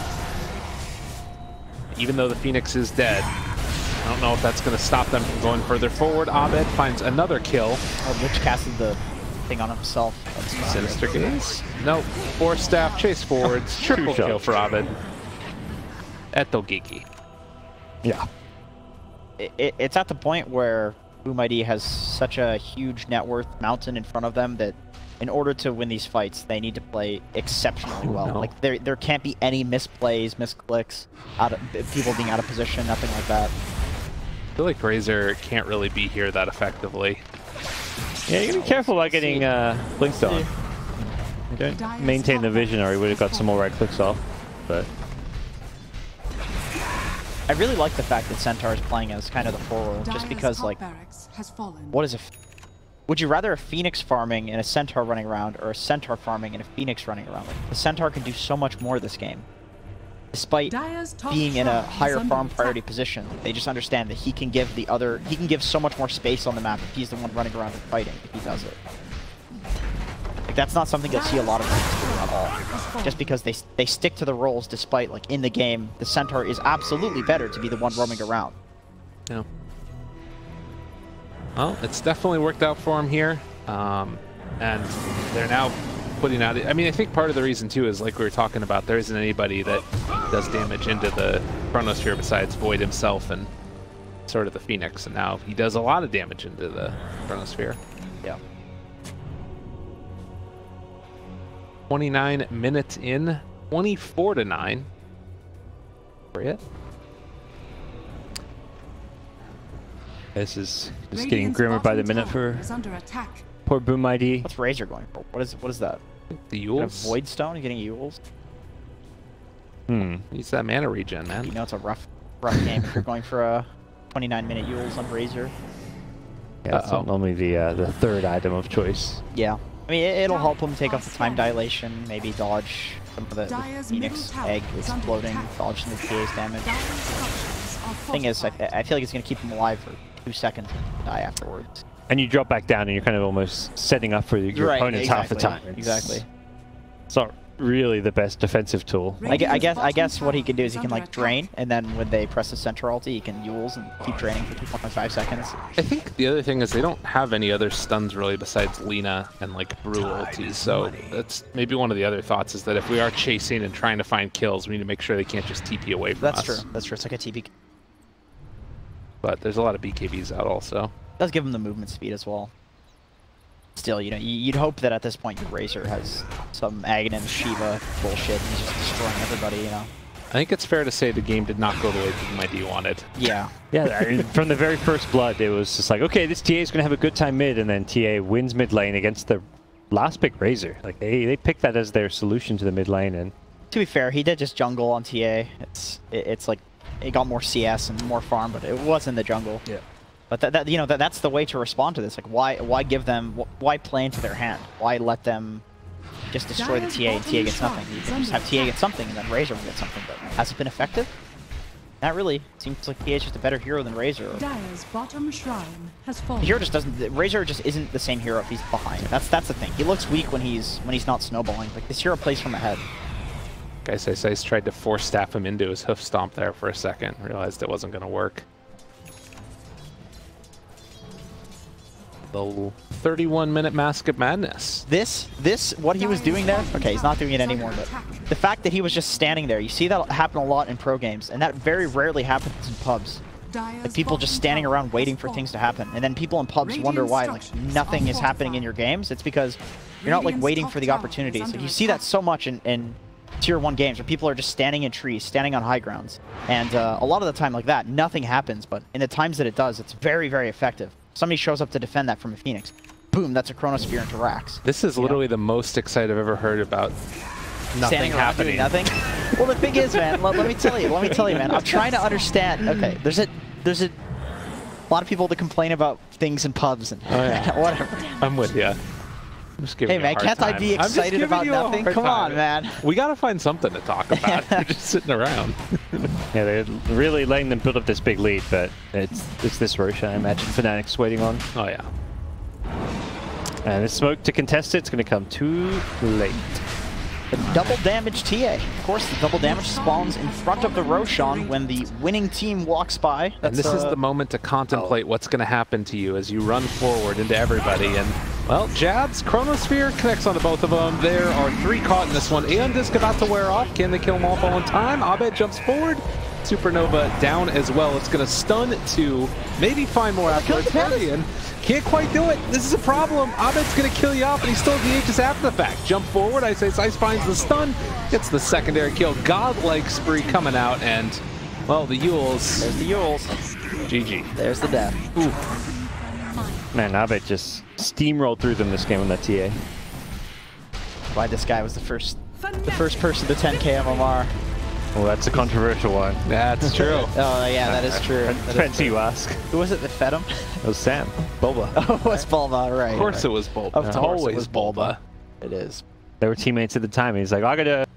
Even though the Phoenix is dead, I don't know if that's going to stop them from going further forward. Abed finds another kill. Oh, Lich casted the thing on himself. Sinister Gaze. Nope. 4-staff chase forwards. Triple kill for Abed. Eto Gigi. Yeah. It's at the point where Boom ID has such a huge net worth mountain in front of them that in order to win these fights, they need to play exceptionally well. No. Like there can't be any misplays, misclicks, people being out of position, nothing like that. I feel like Razor can't really be here that effectively. Yeah, you gotta be careful about getting blinks on. You don't maintain the vision or he would have got some more right clicks off. But I really like the fact that Centaur is playing as kind of the forward, just because, like, what is would you rather a Phoenix farming and a Centaur running around, or a Centaur farming and a Phoenix running around? Like, the Centaur can do so much more this game. Despite being in a higher farm priority position, they just understand that he can give so much more space on the map if he's the one running around and fighting, if he does it. Like, that's not something you'll see a lot of teams do at all. Just because they stick to the roles despite, like, in the game, the Centaur is absolutely better to be the one roaming around. Yeah. Well, it's definitely worked out for him here. And they're now putting out... I mean, I think part of the reason, too, is, like we were talking about, there isn't anybody that does damage into the Chronosphere besides Void himself and sort of the Phoenix. And now he does a lot of damage into the Chronosphere. Yeah. 29 minutes in, 24-9. For it. this is just getting grimmer by the minute for poor Boom ID. What's Razor going for? What is that? The A Yules. Void Stone? You're getting Yules? Use that mana regen, man. You know it's a rough game if you're going for a 29-minute Yules on Razor. Yeah, that's not normally the third item of choice. Yeah. I mean, it'll help him take off the time dilation, maybe dodge some of the Phoenix egg exploding, dodge some of the PA's damage. Thing is, I feel like it's going to keep him alive for 2 seconds and die afterwards. And you drop back down and you're kind of almost setting up for your opponents half the time. Exactly. It's not really the best defensive tool. I guess what he can do is he can like drain, and then when they press the center ulti, he can Yules and keep draining for 2.5 seconds. I think the other thing is they don't have any other stuns really besides Lina and like Brew ultis, so that's maybe one of the other thoughts is that if we are chasing and trying to find kills, we need to make sure they can't just TP away from us. That's true. That's true. It's like a TP. But there's a lot of BKBs out also. It does give him the movement speed as well. Still, you know, you'd hope that at this point your Razor has some Aghanim Shiva bullshit and he's just destroying everybody, you know. I think it's fair to say the game did not go the way that my D wanted. Yeah. Yeah, I mean, from the very first blood, it was just like, okay, this TA is going to have a good time mid, and then TA wins mid lane against the last pick Razor. Like, they picked that as their solution to the mid lane. And to be fair, he did just jungle on TA. It's like, it got more CS and more farm, but it was in the jungle. yeah. But that's the way to respond to this. Like, why give them, why play into their hand? Why let them just destroy the TA and TA gets nothing? You can just have TA get something and then Razor will get something. But has it been effective? Not really. Seems like TA is just a better hero than Razor. Dire's bottom shrine has fallen. The hero just doesn't. Razor just isn't the same hero if he's behind. That's the thing. He looks weak when he's not snowballing. Like, this hero plays from ahead. Guys, I tried to force staff him into his hoof stomp there for a second. Realized it wasn't going to work. The 31-minute Mask of Madness. What he was doing there, okay, he's not doing it anymore, but the fact that he was just standing there, you see that happen a lot in pro games, and that very rarely happens in pubs. Like, people just standing around waiting for things to happen, and then people in pubs wonder why, like, nothing is happening in your games. It's because you're not, like, waiting for the opportunities. Like, you see that so much in Tier 1 games where people are just standing in trees, standing on high grounds, and a lot of the time like that, nothing happens, but in the times that it does, it's very, very effective. Somebody shows up to defend that from a Phoenix. Boom, that's a Chronosphere into Rax. This is literally the most excited I've ever heard about nothing happening. Nothing? Well, the thing is, man, let me tell you, man, I'm trying to understand. Okay, there's a lot of people that complain about things in pubs and whatever. I'm with you. Hey, man, can't I be excited about nothing? Come on, man. We gotta find something to talk about. We're just sitting around. Yeah, they're really letting them build up this big lead, but it's this Roshan I imagine Fnatic's waiting on. Oh, yeah. And the smoke to contest it's going to come too late. The double damage TA. Of course, the double damage spawns in front of the Roshan when the winning team walks by. And this is the moment to contemplate what's going to happen to you as you run forward into everybody. And, well, Jabs, Chronosphere connects onto both of them. There are 3 caught in this one. Aeon about to wear off. Can they kill them off all in time? Abed jumps forward. Supernova down as well. It's going to stun 2, maybe find more afterwards. Guardian can't quite do it. This is a problem. Abed's going to kill you off, and he still engages after the fact. Jump forward. Ice finds the stun. Gets the secondary kill. Godlike spree coming out, and, well, the Yules. There's the Yules. GG. There's the death. Ooh. Man, Abed just steamrolled through them this game on that TA. Why this guy was the first person to 10k MMR. Well, that's a controversial one. That's true. Oh, yeah, that is true. Depends who you ask. Who was it that fed him? It was Sam. Bulba. Oh, it was Bulba, right. Of course it was Bulba. Of course always it was Bulba. It is. They were teammates at the time. He's like, I gotta...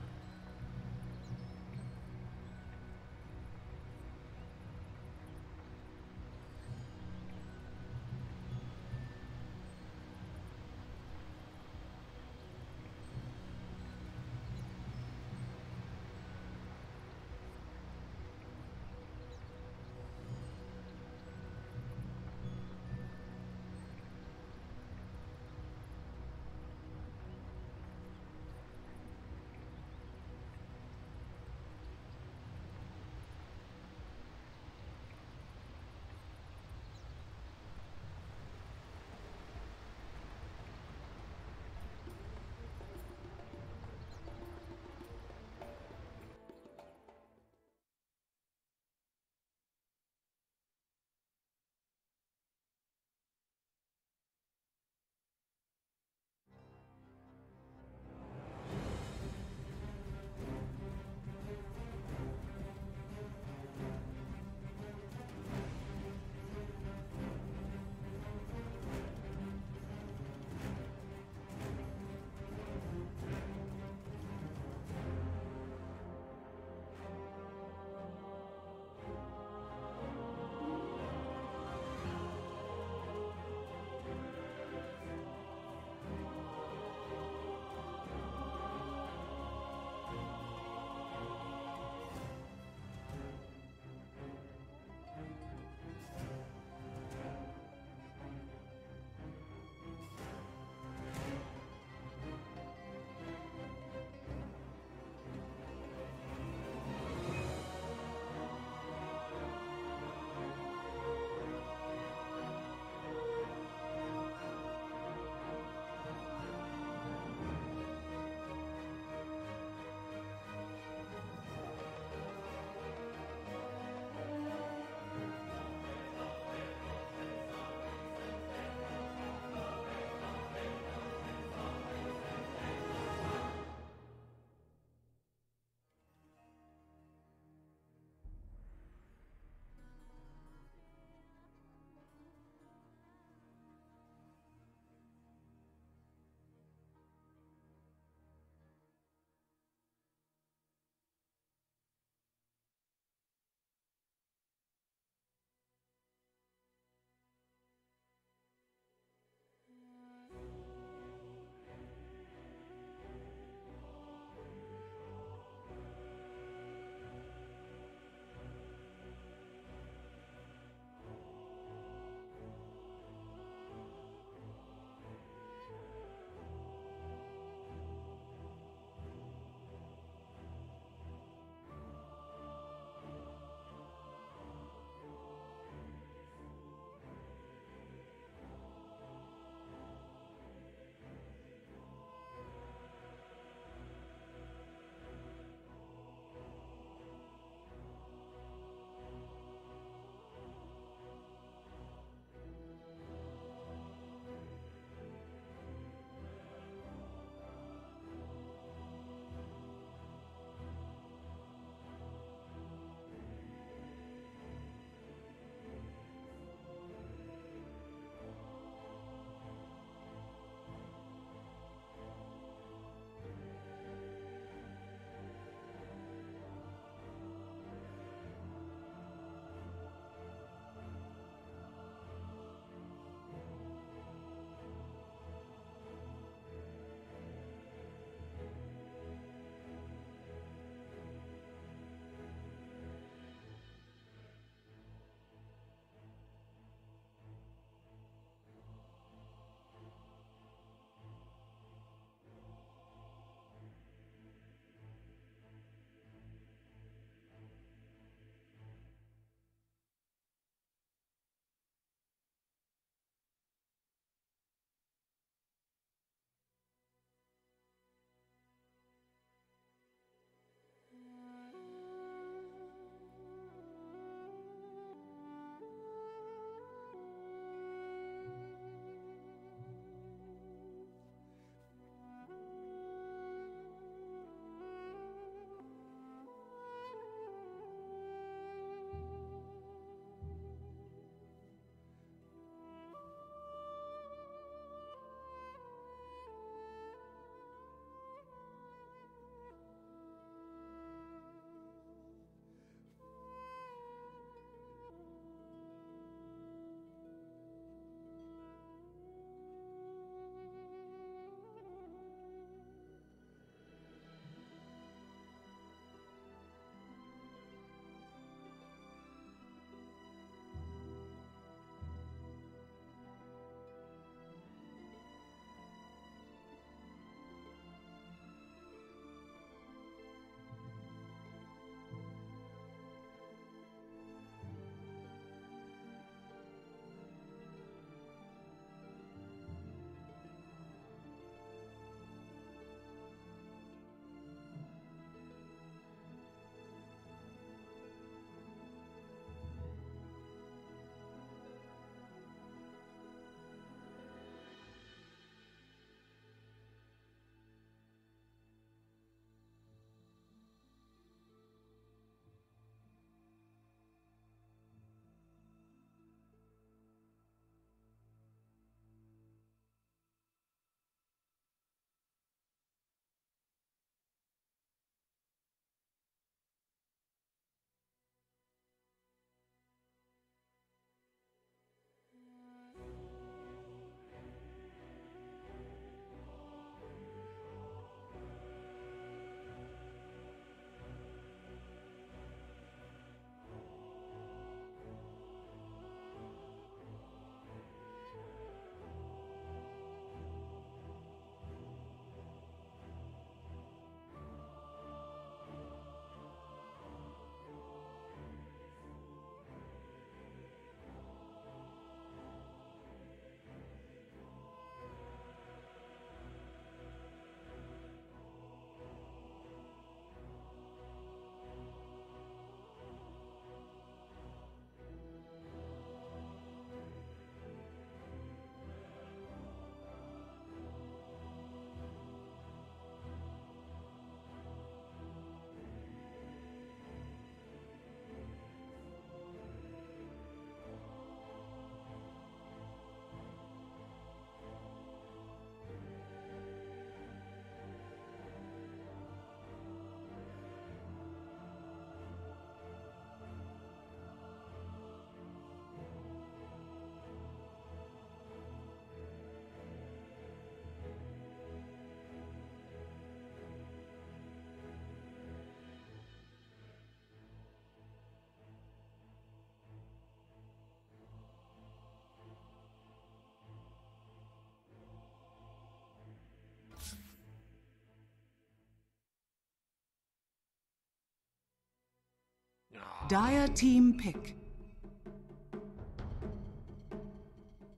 Dire team pick.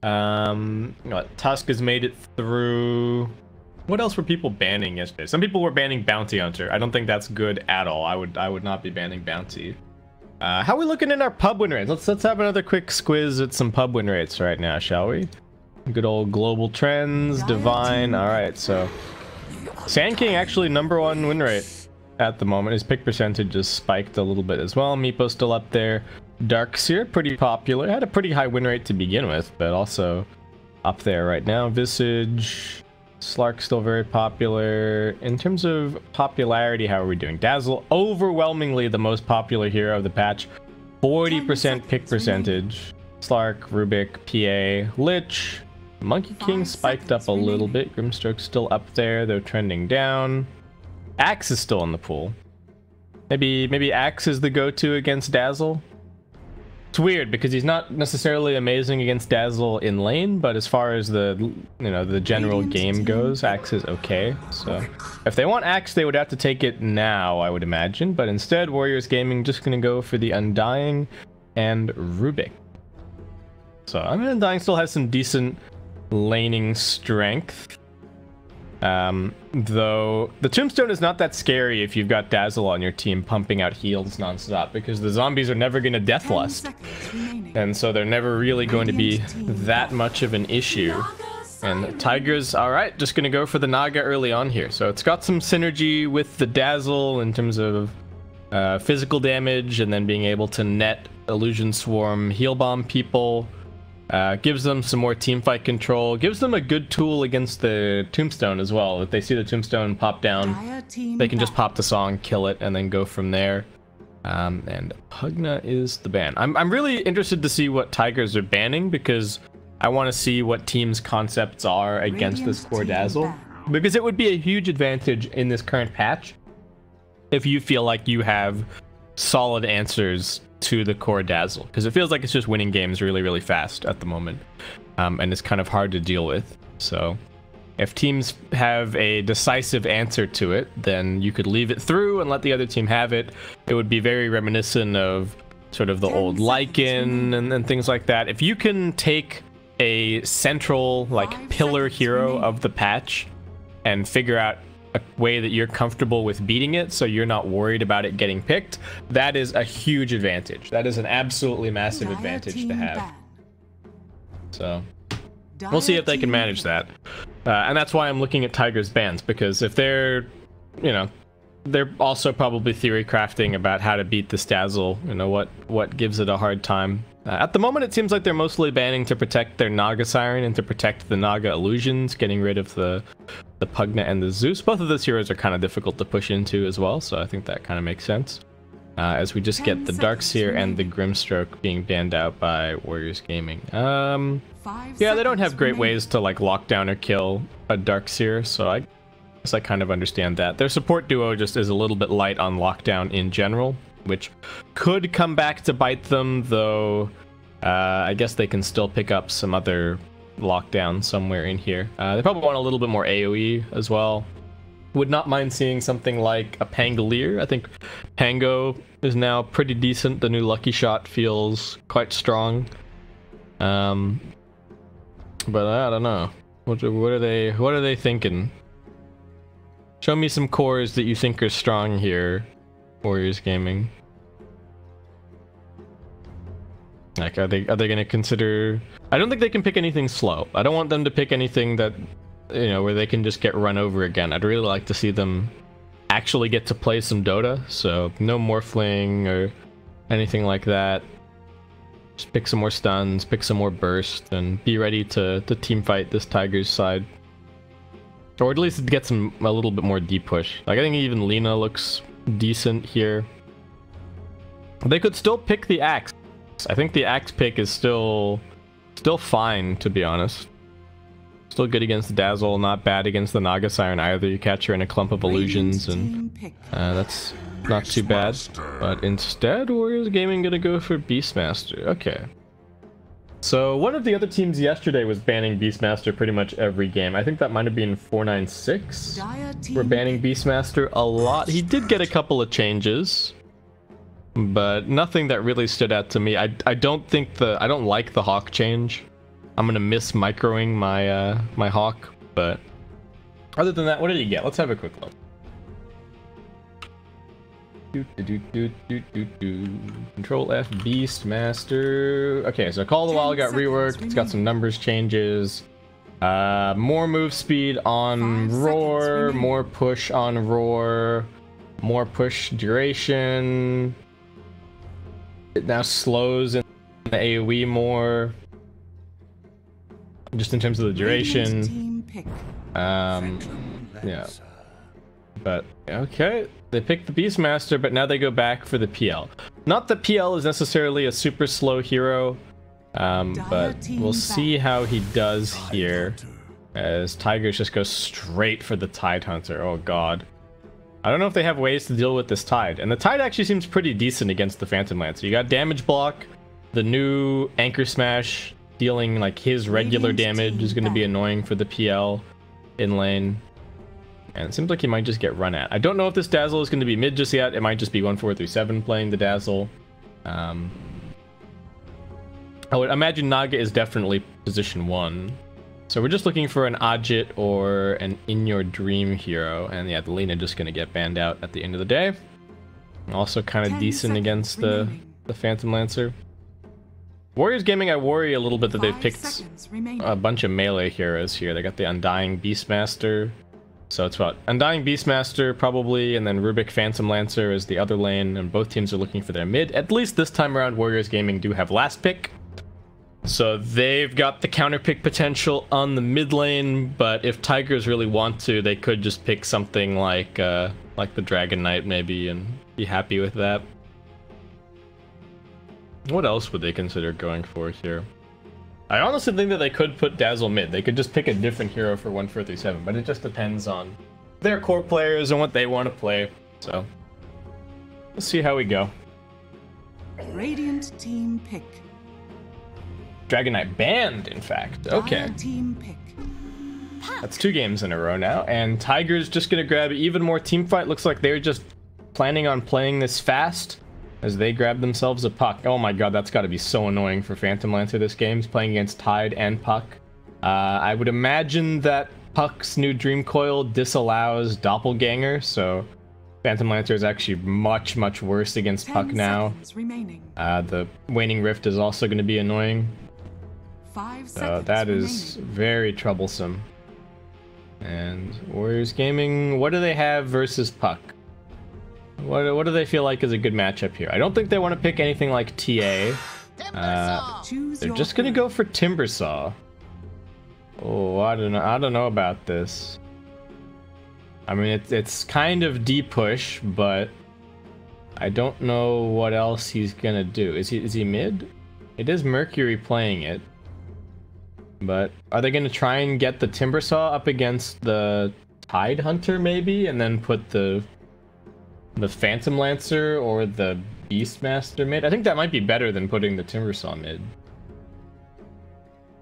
What, Tusk has made it through. What else were people banning yesterday? Some people were banning Bounty Hunter. I don't think that's good at all. I would not be banning Bounty. How are we looking in our pub win rates? Let's have another quick squiz at some pub win rates right now, shall we? Good old global trends, divine. All right, so Sand King actually #1 win rate at the moment. His pick percentage just spiked a little bit as well. Meepo's still up there. Darkseer, pretty popular. Had a pretty high win rate to begin with, but also up there right now. Visage, Slark still very popular. In terms of popularity, how are we doing? Dazzle, overwhelmingly the most popular hero of the patch. 40% pick percentage. Slark, Rubik, PA, Lich. Monkey King spiked up a little bit. Grimstroke's still up there, though trending down. Axe is still in the pool. Maybe Axe is the go-to against Dazzle. It's weird because he's not necessarily amazing against Dazzle in lane, but as far as the the general game goes, Axe is okay. So if they want Axe, they would have to take it now, I would imagine. But instead, Warriors Gaming just gonna go for the Undying and Rubik. So I mean, Undying still has some decent laning strength. Though the Tombstone is not that scary if you've got Dazzle on your team pumping out heals nonstop, because the zombies are never going to Deathlust, and so they're never really going to be that much of an issue. And Tiger's alright, just going to go for the Naga early on here. So it's got some synergy with the Dazzle in terms of physical damage, and then being able to net Illusion Swarm, heal bomb people. Gives them some more teamfight control, gives them a good tool against the Tombstone as well. If they see the Tombstone pop down, they can just pop the song, kill it, and then go from there. And Pugna is the ban. I'm really interested to see what Tigers are banning, because I want to see what teams' concepts are against this core Dazzle. Because it would be a huge advantage in this current patch if you feel like you have solid answers to the core Dazzle, because it feels like it's just winning games really, really fast at the moment, and it's kind of hard to deal with. So if teams have a decisive answer to it, then you could leave it through and let the other team have it. It would be very reminiscent of sort of the old Lycan and things like that. If you can take a central, like, pillar hero of the patch and figure out a way that you're comfortable with beating it, so you're not worried about it getting picked, that is a huge advantage. That is an absolutely massive advantage to have. So we'll see if they can manage that, and that's why I'm looking at Tiger's bans, because if they're they're also probably theory crafting about how to beat this Dazzle, what gives it a hard time. At the moment, it seems like they're mostly banning to protect their Naga Siren and to protect the Naga Illusions, getting rid of the Pugna and the Zeus. Both of those heroes are kind of difficult to push into as well, so I think that kind of makes sense. As we just get the Darkseer and the Grimstroke being banned out by Warriors Gaming. Yeah, they don't have great ways to like lock down or kill a Darkseer, so I guess I kind of understand that. Their support duo just is a little bit light on lockdown in general, which could come back to bite them, though I guess they can still pick up some other lockdown somewhere in here. They probably want a little bit more AoE as well. Would not mind seeing something like a Pangolier. I think Pango is now pretty decent. The new Lucky Shot feels quite strong. But I don't know. What are they thinking? Show me some cores that you think are strong here, Warriors Gaming. Like, are they gonna consider? I don't think they can pick anything slow. I don't want them to pick anything that, where they can just get run over again. I'd really like to see them actually get to play some Dota. So no Morphling or anything like that. Just pick some more stuns, pick some more burst, and be ready to team fight this Tigers side. Or at least get some a little bit more deep push. Like, I think even Lina looks decent here. They could still pick the Axe. I think the Axe pick is still fine, to be honest. Still good against the Dazzle, not bad against the Naga Siren either. You catch her in a clump of illusions, and that's not too bad. But instead, Warriors Gaming gonna go for Beastmaster. Okay. So one of the other teams yesterday was banning Beastmaster pretty much every game. I think that might have been 496. We're banning Beastmaster a lot. He did get a couple of changes, but nothing that really stood out to me. I don't like the Hawk change. I'm gonna miss microing my my Hawk, but other than that, what did you get? Let's have a quick look. Control F, Beastmaster. Okay, so Call of the Wild got reworked. It's got some numbers changes. More move speed on Roar, more push on Roar, more push duration. It now slows in the AoE more. Just in terms of the duration. Yeah. But, okay. They picked the Beastmaster, but now they go back for the PL. Not that PL is necessarily a super slow hero, but we'll see how he does here. As Tigers just go straight for the Tide Hunter. Oh god. I don't know if they have ways to deal with this Tide. And the Tide actually seems pretty decent against the Phantom Lancer. You got damage block, the new Anchor Smash, dealing like his regular damage is going to be annoying for the PL in lane. And it seems like he might just get run at. I don't know if this Dazzle is going to be mid just yet. It might just be 1-4-3-7 playing the Dazzle. I would imagine Naga is definitely position 1. So we're just looking for an Ajit or an In Your Dream hero. And yeah, the Lina just going to get banned out at the end of the day. Also kind of decent against the Phantom Lancer. Warriors Gaming, I worry a little bit that they've picked a bunch of melee heroes here. They got the Undying Beastmaster. So it's what? Undying Beastmaster probably, and then Rubik Phantom Lancer is the other lane, and both teams are looking for their mid. At least this time around, Warriors Gaming do have last pick. So they've got the counter pick potential on the mid lane, but if Tigers really want to, they could just pick something like the Dragon Knight maybe, and be happy with that. What else would they consider going for here? I honestly think that they could put Dazzle mid. They could just pick a different hero for 1-4-3-7, but it just depends on their core players and what they want to play. So, let's see how we go. Radiant team pick. Dragon Knight banned, in fact. Okay. Team pick. That's 2 games in a row now, and Tiger's just gonna grab even more team fight. Looks like they're just planning on playing this fast as they grab themselves a Puck. Oh my god, that's got to be so annoying for Phantom Lancer this game. He's playing against Tide and Puck. I would imagine that Puck's new Dream Coil disallows Doppelganger, so Phantom Lancer is actually much, much worse against Puck now. The Waning Rift is also going to be annoying. So that is very troublesome. And Warriors Gaming, what do they have versus Puck? What do they feel like is a good matchup here? I don't think they want to pick anything like TA. They're just gonna go for Timbersaw. Oh, I don't know about this. I mean, it's kind of D-push, but I don't know what else he's gonna do. Is he mid? It is Mercury playing it. But are they gonna try and get the Timbersaw up against the Tide Hunter maybe, and then put the Phantom Lancer or the Beastmaster mid? I think that might be better than putting the Timbersaw mid.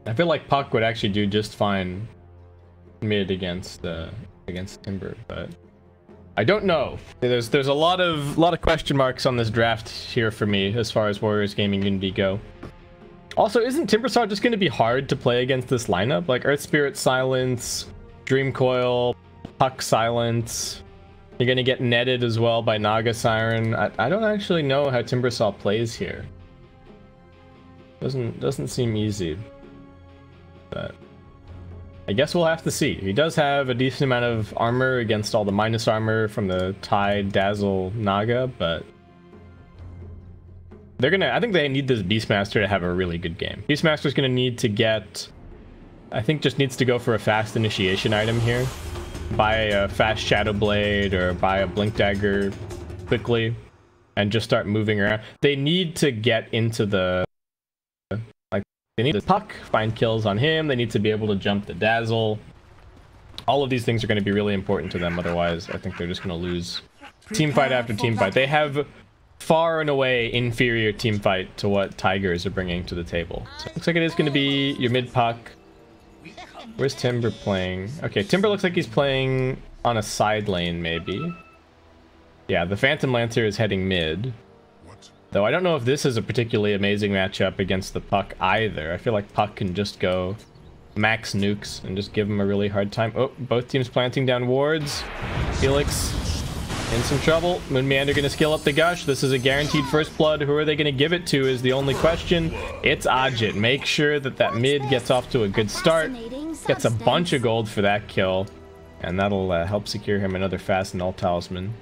I feel like Puck would actually do just fine mid against Timber, but I don't know. There's a lot of question marks on this draft here for me as far as Warriors Gaming Unity go. Also, isn't Timbersaw just going to be hard to play against this lineup? Like Earth Spirit Silence, Dream Coil, Puck Silence. You're gonna get netted as well by Naga Siren. I don't actually know how Timbersaw plays here. Doesn't seem easy. But I guess we'll have to see. He does have a decent amount of armor against all the minus armor from the Tide, Dazzle, Naga, but I think they need this Beastmaster to have a really good game. Beastmaster's gonna need to get, I think just needs to go for a fast initiation item here. Buy a fast Shadow Blade or buy a Blink Dagger quickly and just start moving around. They need to get into the, like, they need to Puck, find kills on him. They need to be able to jump the Dazzle. All of these things are going to be really important to them. Otherwise, I think they're just going to lose team fight after team fight. They have far and away inferior team fight to what Tigers are bringing to the table. So it looks like it is going to be your mid Puck. Where's Timber playing? Okay, Timber looks like he's playing on a side lane, maybe. Yeah, the Phantom Lancer is heading mid. Though I don't know if this is a particularly amazing matchup against the Puck either. I feel like Puck can just go max nukes and just give him a really hard time. Oh, both teams planting down wards. Felix in some trouble. Moonmeander gonna skill up the Gush. This is a guaranteed first blood. Who are they gonna give it to is the only question. It's Ajit. Make sure that that mid gets off to a good start. Gets a bunch of gold for that kill. And that'll help secure him another fast null talisman.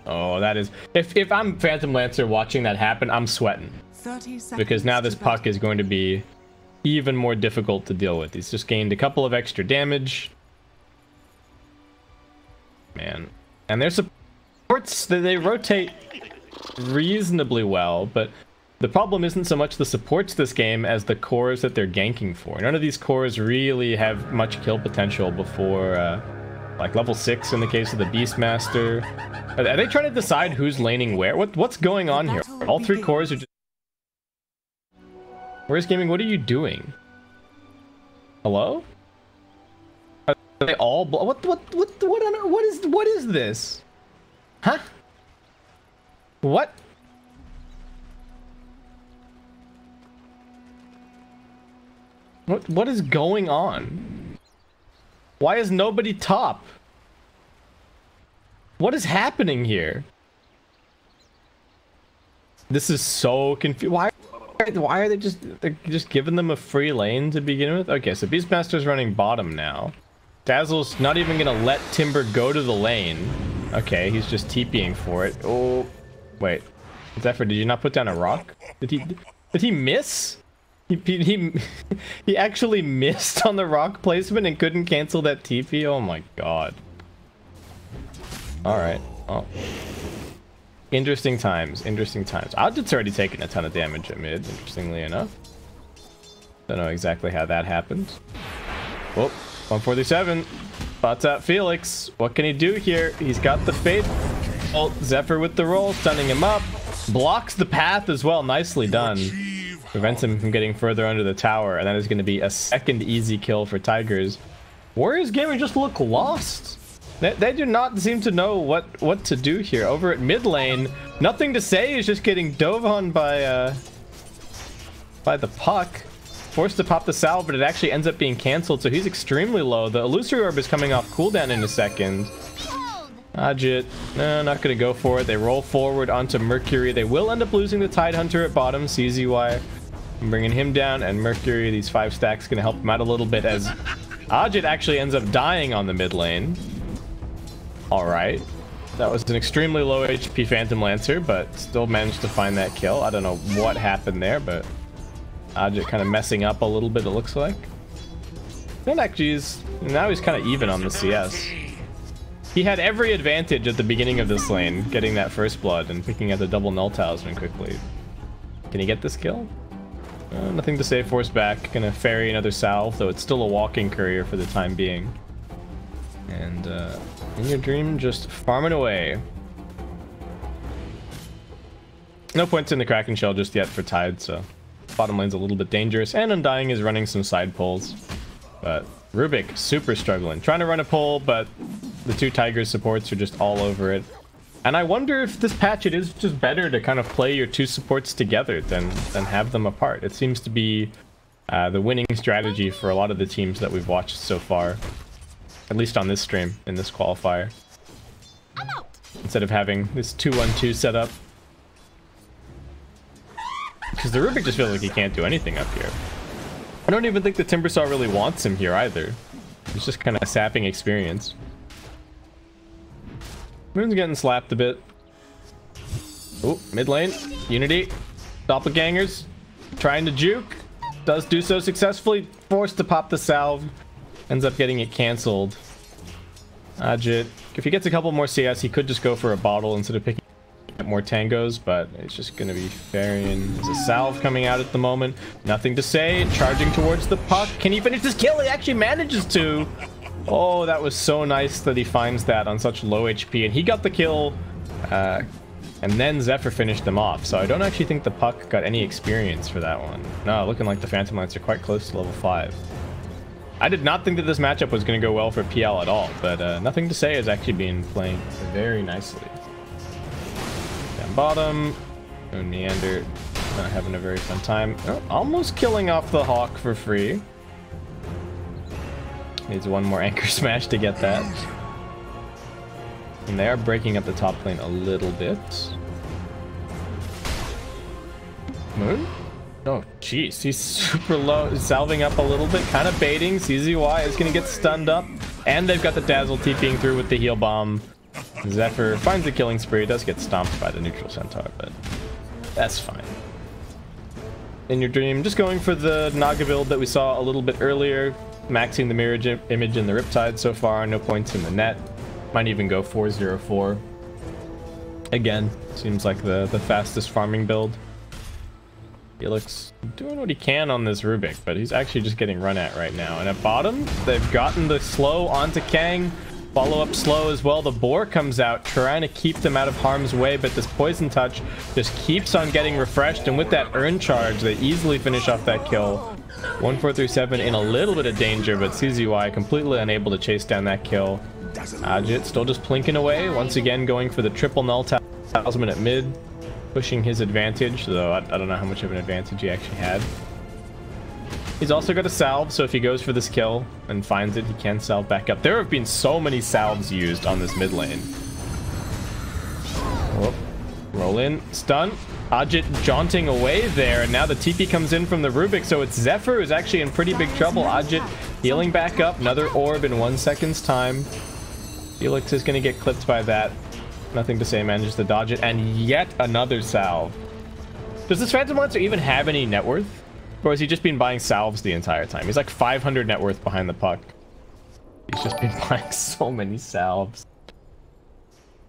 Oh, that is... If I'm Phantom Lancer watching that happen, I'm sweating. Because now this Puck is going to be even more difficult to deal with. He's just gained a couple of extra damage. Man. And their supports, they rotate reasonably well, but the problem isn't so much the supports this game as the cores that they're ganking for. None of these cores really have much kill potential before... like level 6 in the case of the Beastmaster. Are they trying to decide who's laning where? What's going on here? All 3 cores are just... Where's Gaming? What are you doing? Hello? Are they all... What is this? Huh? What? What is going on? Why is nobody top? What is happening here? This is so confusing. Why are they just giving them a free lane to begin with? Okay, so Beastmaster's running bottom now. Dazzle's not even gonna let Timber go to the lane. Okay, he's just TPing for it. Oh, wait. Zephyr, did you not put down a rock? Did he miss? He actually missed on the rock placement and couldn't cancel that TP? Oh my god. Alright. Oh. Interesting times. Interesting times. Ajit's already taken a ton of damage at mid, interestingly enough. Don't know exactly how that happened. Whoop. 147. Spots out Felix. What can he do here? He's got the Fate. Oh, Zephyr with the roll, stunning him up. Blocks the path as well. Nicely done. Prevents him from getting further under the tower, and that is going to be a second easy kill for Tigers. Warriors Gaming just look lost. They do not seem to know what to do here. Over at mid lane, nothing to say is just getting dove on by the Puck. Forced to pop the salve, but it actually ends up being cancelled, so he's extremely low. The Illusory Orb is coming off cooldown in a second. Ajit, no, not going to go for it. They roll forward onto Mercury. They will end up losing the Tidehunter at bottom. CZY bringing him down, and Mercury, these 5 stacks, going to help him out a little bit as Ajit actually ends up dying on the mid lane. Alright. That was an extremely low HP Phantom Lancer, but still managed to find that kill. I don't know what happened there, but Ajit kind of messing up a little bit, it looks like. And actually, now he's kind of even on the CS. He had every advantage at the beginning of this lane, getting that first blood and picking out the double null talisman quickly. Can he get this kill? Nothing to say, force back. Gonna ferry another salve, though it's still a walking courier for the time being. And in your dream, just farming away. No points in the Kraken Shell just yet for Tide, so bottom lane's a little bit dangerous. And Undying is running some side pulls. But Rubik, super struggling. Trying to run a pull, but the 2 Tigers supports are just all over it. And I wonder if this patch, it is just better to kind of play your 2 supports together than have them apart. It seems to be the winning strategy for a lot of the teams that we've watched so far. At least on this stream, in this qualifier. Instead of having this 2-1-2 setup. Because the Rubik just feels like he can't do anything up here. I don't even think the Timbersaw really wants him here either. He's just kind of sapping experience. Moon's getting slapped a bit. Oh, mid lane. Unity. Doppelgangers. Trying to juke. Does do so successfully. Forced to pop the salve. Ends up getting it cancelled. Ajit. If he gets a couple more CS, he could just go for a bottle instead of picking up more tangos, but it's just going to be Farian. There's a salve coming out at the moment. Nothing to say. Charging towards the Puck. Can he finish this kill? He actually manages to. Oh, that was so nice that he finds that on such low HP, and he got the kill, and then Zephyr finished them off, so I don't actually think the Puck got any experience for that one. No, looking like the Phantom Lancer quite close to level 5. I did not think that this matchup was going to go well for PL at all, but nothing to say has actually been playing very nicely. Down bottom, Neander not having a very fun time. Oh, almost killing off the Hawk for free. Needs one more anchor smash to get that. And they are breaking up the top lane a little bit. Moon? Oh, jeez. He's super low. Salving up a little bit. Kind of baiting. CZY is going to get stunned up. And they've got the Dazzle TPing through with the heal bomb. Zephyr finds the killing spree. Does get stomped by the neutral centaur, but that's fine. In your dream, just going for the Naga build that we saw a little bit earlier. Maxing the mirror image in the Riptide so far. No points in the net. Might even go 4-0-4. Again, seems like the fastest farming build. Felix doing what he can on this Rubik, but he's actually just getting run at right now. And at bottom, they've gotten the slow onto Kang. Follow-up slow as well. The Boar comes out, trying to keep them out of harm's way, but this Poison Touch just keeps on getting refreshed. And with that Urn Charge, they easily finish off that kill. 1437 in a little bit of danger, but CZY completely unable to chase down that kill. Ajit still just plinking away, once again going for the triple null talisman at mid, pushing his advantage, though I don't know how much of an advantage he actually had. He's also got a salve, so if he goes for this kill and finds it, he can salve back up. There have been so many salves used on this mid lane. Whoop. Roll in, stun. Ajit jaunting away there, and now the TP comes in from the Rubik, so it's Zephyr who's actually in pretty big trouble. Ajit healing back up, another orb in 1 second's time. Felix is going to get clipped by that. Nothing to say, manages to dodge it, and yet another salve. Does this Phantom Lancer even have any net worth? Or has he just been buying salves the entire time? He's like 500 net worth behind the puck. He's just been buying so many salves.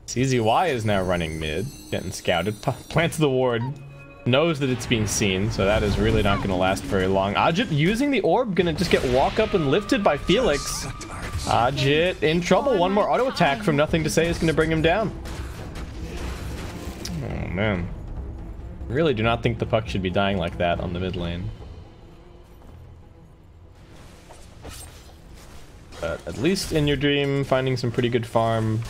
CZY is now running mid, getting scouted, plants the ward, knows that it's being seen, so that is really not going to last very long. Ajit using the orb, going to just get walk up and lifted by Felix. Ajit in trouble. One more auto attack from Nothing to Say is going to bring him down. Oh man, really do not think the puck should be dying like that on the mid lane. But at least in your dream, finding some pretty good farm.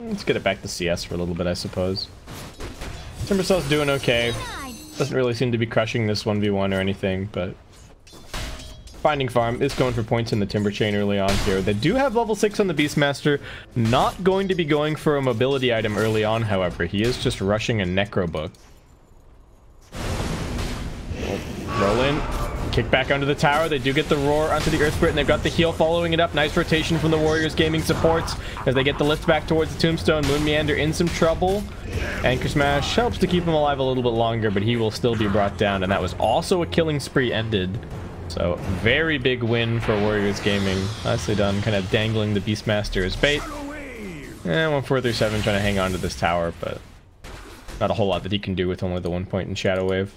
Let's get it back to CS for a little bit, I suppose. Timbersaul's doing okay. Doesn't really seem to be crushing this 1v1 or anything, but finding farm is going for points in the Timber Chain early on here. They do have level 6 on the Beastmaster. Not going to be going for a mobility item early on, however. He is just rushing a Necro Book. Roll in. Kick back onto the tower. They do get the roar onto the Earth Spirit, and they've got the heal following it up. Nice rotation from the Warriors Gaming supports as they get the lift back towards the Tombstone. Moon Meander in some trouble. Anchor Smash helps to keep him alive a little bit longer, but he will still be brought down, and that was also a killing spree ended. So very big win for Warriors Gaming. Nicely done, kind of dangling the Beastmaster as bait. And 1437 trying to hang on to this tower, but not a whole lot that he can do with only the 1 point in Shadow Wave.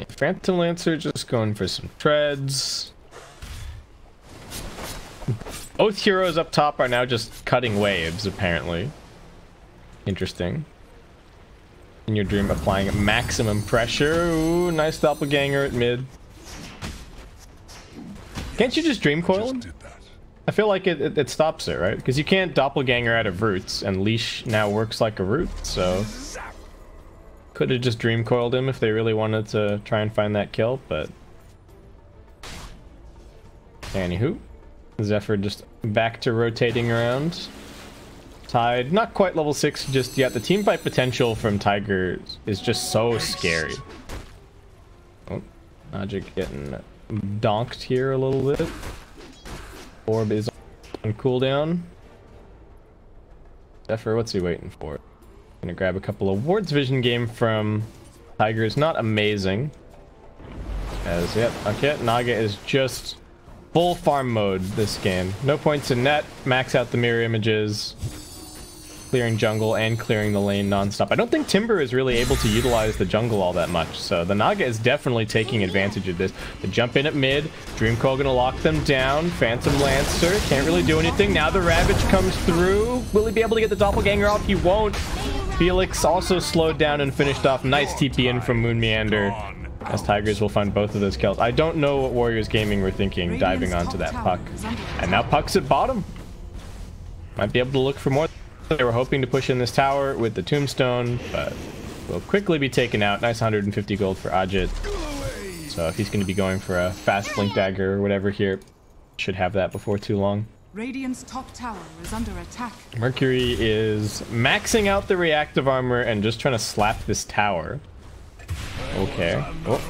Phantom Lancer just going for some treads. Both heroes up top are now just cutting waves, apparently. Interesting. In your dream, applying maximum pressure. Ooh, nice doppelganger at mid. Can't you just dream coil him? I feel like it stops it, right? Because you can't doppelganger out of roots, and leash now works like a root, so could have just dream coiled him if they really wanted to try and find that kill, but anywho, Zephyr just back to rotating around. Tide, not quite level 6 just yet. The team fight potential from Tiger is just so scary. Oh, Magic getting donked here a little bit. Orb is on cooldown. Zephyr, what's he waiting for? Gonna grab a couple of Ward's Vision game from Tiger is not amazing. As yep, okay, Naga is just full farm mode this game. No points in net, max out the mirror images, clearing jungle and clearing the lane non-stop. I don't think Timber is really able to utilize the jungle all that much, so the Naga is definitely taking advantage of this. They jump in at mid, Dreamcoil gonna lock them down, Phantom Lancer can't really do anything. Now the Ravage comes through. Will he be able to get the Doppelganger off? He won't. Felix also slowed down and finished off. Nice TP in from Moon Meander, as Tigers will find both of those kills. I don't know what Warriors Gaming were thinking diving onto that puck. And now puck's at bottom. Might be able to look for more They were hoping to push in this tower with the tombstone, but will quickly be taken out. Nice 150 gold for Ajit. So if he's going to be going for a fast blink dagger or whatever here, should have that before too long. Radiant's top tower is under attack. Mercury is maxing out the reactive armor and just trying to slap this tower. Okay. Oh,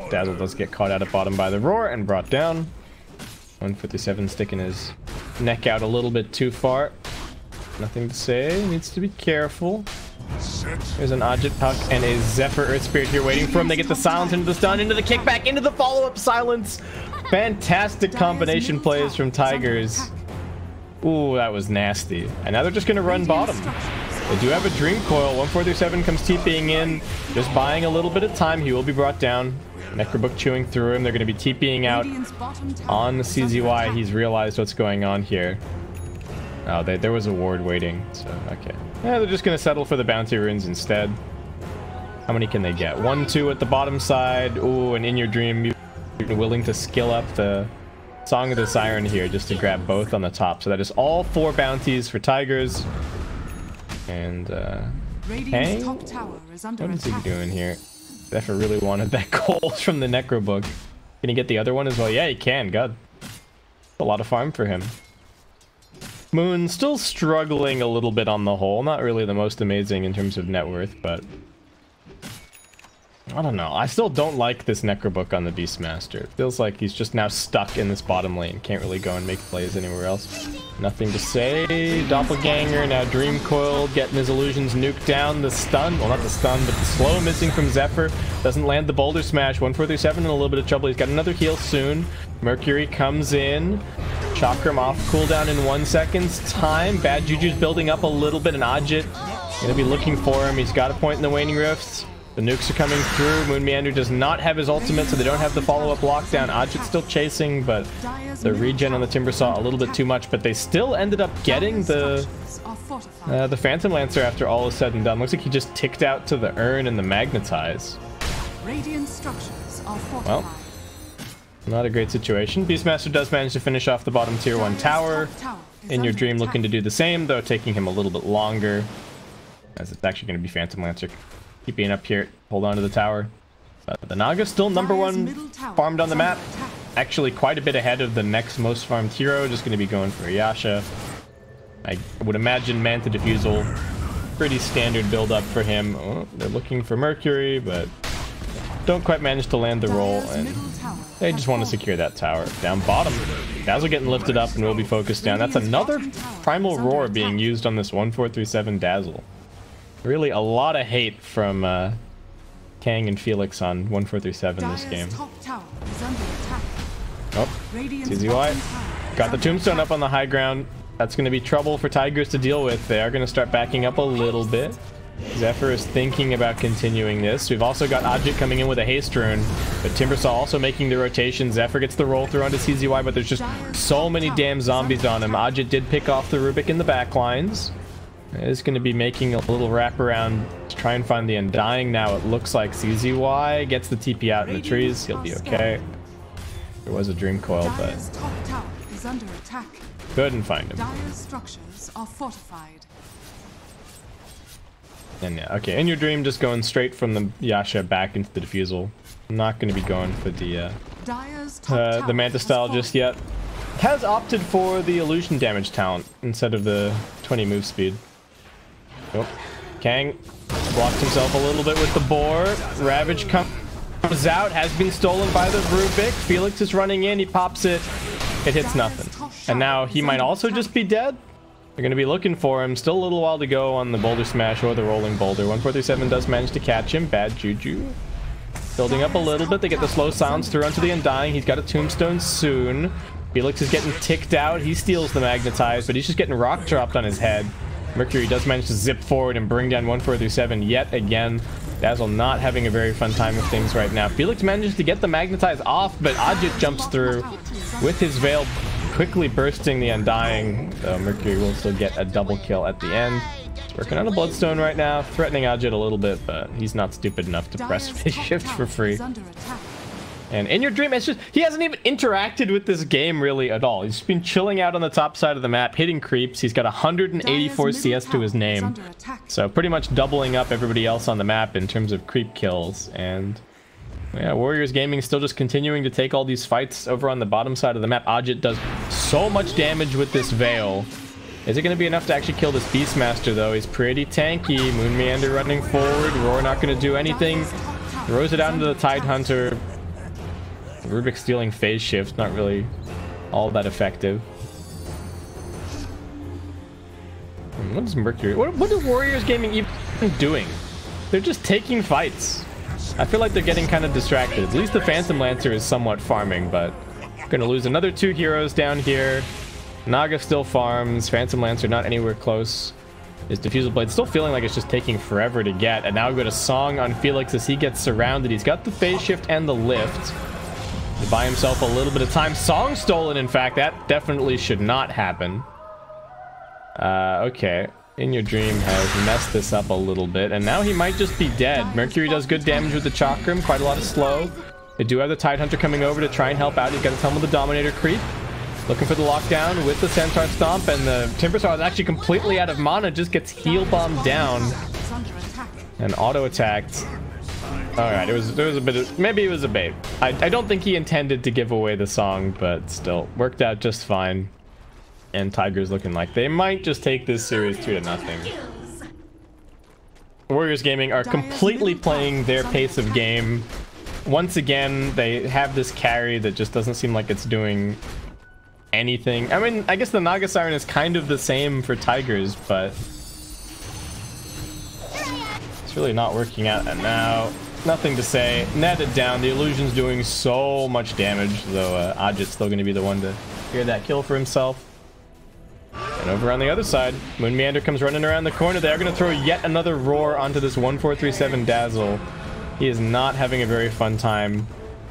Dazzle does get caught out at bottom by the roar and brought down. 157 sticking his neck out a little bit too far. Nothing to say. Needs to be careful. There's an Ajit Puck and a Zephyr Earth Spirit here waiting for him. They get the silence into the stun, into the kickback, into the follow-up silence. Fantastic combination plays from Tigers. Ooh, that was nasty. And now they're just going to run bottom. They do have a Dream Coil. 1437 comes TPing in, just buying a little bit of time. He will be brought down. Necrobook chewing through him. They're going to be TPing out on the CZY. He's realized what's going on here. Oh, there was a ward waiting, so okay. Yeah, they're just going to settle for the bounty runes instead. How many can they get? 1, 2 at the bottom side. Ooh, and in your dream, you're willing to skill up the Song of the Siren here just to grab both on the top. So that is all 4 bounties for Tigers. And, hey, what is he doing here? Zephyr really wanted that gold from the Necrobook. Can he get the other one as well? Yeah, he can. God. A lot of farm for him. Moon still struggling a little bit on the whole. Not really the most amazing in terms of net worth, but I don't know. I still don't like this Necrobook on the Beastmaster. It feels like he's just now stuck in this bottom lane. Can't really go and make plays anywhere else. Nothing to say. Doppelganger now Dream Coiled, getting his illusions nuked down. The stun, well, not the stun, but the slow missing from Zephyr. Doesn't land the Boulder Smash. 1437 in a little bit of trouble. He's got another heal soon. Mercury comes in. Chakram off cooldown in 1 second's time. Bad Juju's building up a little bit, and Ajit gonna be looking for him. He's got a point in the Waning Rifts. The nukes are coming through. Moon Meander does not have his ultimate, so they don't have the follow-up lockdown. Ajit's still chasing, but the regen on the Timber Saw a little bit too much. But they still ended up getting the Phantom Lancer after all is said and done. Looks like he just ticked out to the Urn and the Magnetize. Well, not a great situation. Beastmaster does manage to finish off the bottom tier 1 tower. In your dream looking to do the same, though taking him a little bit longer, as it's actually going to be Phantom Lancer keeping up here. Hold on to the tower. The Naga still number 1 farmed on the map. Actually quite a bit ahead of the next most farmed hero. Just going to be going for Yasha. I would imagine Manta Diffusal. Pretty standard build up for him. Oh, they're looking for Mercury, but don't quite manage to land the roll. And they just want to secure that tower. Down bottom. Dazzle getting lifted up and will be focused down. That's another Primal Roar being used on this 1437 Dazzle. Really a lot of hate from Kang and Felix on 1437 this game. Oh, CZY got the Tombstone up on the high ground. That's going to be trouble for Tigers to deal with. They are going to start backing up a little bit. Zephyr is thinking about continuing this. We've also got Ajit coming in with a haste rune, but Timbersaw also making the rotation. Zephyr gets the roll through onto CZY, but there's just so many damn zombies on him. Ajit did pick off the Rubik in the back lines. Is going to be making a little wraparound to try and find the Undying now. It looks like CZY gets the TP out in the trees. He'll be okay. There was a Dream Coil, but couldn't find him. And yeah, okay, in your dream, just going straight from the Yasha back into the Diffusal. I'm not going to be going for the Manta style just yet. Has opted for the illusion damage talent instead of the 20 move speed. Oh, Kang blocked himself a little bit with the boar. Ravage comes out, has been stolen by the Rubik. Felix is running in, he pops it. It hits nothing. And now he might also just be dead. They're going to be looking for him. Still a little while to go on the Boulder Smash or the Rolling Boulder. 1437 does manage to catch him. Bad Juju. Building up a little bit. They get the slow silence through onto the Undying. He's got a Tombstone soon. Felix is getting ticked out. He steals the Magnetize, but he's just getting rock dropped on his head. Mercury does manage to zip forward and bring down 1437 yet again. Dazzle not having a very fun time with things right now. Felix manages to get the Magnetize off, but Ajit jumps through with his Veil, quickly bursting the Undying. So Mercury will still get a double kill at the end. He's working on a Bloodstone right now, threatening Ajit a little bit, but he's not stupid enough to press Phase Shift for free. And In Your Dream, it's just, he hasn't even interacted with this game really at all. He's been chilling out on the top side of the map, hitting creeps. He's got 184 CS to his name. So pretty much doubling up everybody else on the map in terms of creep kills. And yeah, Warriors Gaming still just continuing to take all these fights over on the bottom side of the map. Ajit does so much damage with this Veil. Is it going to be enough to actually kill this Beastmaster, though? He's pretty tanky. Moon Meander running forward. Roar not going to do anything. Throws it out into the Tidehunter. Rubik stealing phase shift. Not really all that effective. What is Mercury? What is Warriors Gaming even doing? They're just taking fights. I feel like they're getting kind of distracted. At least the Phantom Lancer is somewhat farming, but gonna lose another 2 heroes down here. Naga still farms. Phantom Lancer not anywhere close. His Diffusal Blade still feeling like it's just taking forever to get. And now we got a Song on Felix as he gets surrounded. He's got the phase shift and the lift to buy himself a little bit of time. Song stolen, in fact. That definitely should not happen. Okay. In Your Dream has messed this up a little bit, and now he might just be dead. Mercury does good damage with the Chakram, quite a lot of slow. They do have the Tidehunter coming over to try and help out. He's got a ton with the Dominator creep. Looking for the lockdown with the Centaur Stomp, and the Timbersaw is actually completely out of mana, just gets heal bombed down and auto attacked. Alright, there was a bit of, maybe it was a bait. I don't think he intended to give away the Song, but still worked out just fine. And Tiger's looking like they might just take this series 2-0. Warriors Gaming are completely playing their pace of game. Once again, they have this carry that just doesn't seem like it's doing anything. I mean, I guess the Naga Siren is kind of the same for Tigers, but it's really not working out. And now, nothing to say. Netted down. The Illusion's doing so much damage, though Ajit's still going to be the one to hear that kill for himself. And over on the other side, Moon Meander comes running around the corner. They're going to throw yet another Roar onto this 1437 Dazzle. He is not having a very fun time.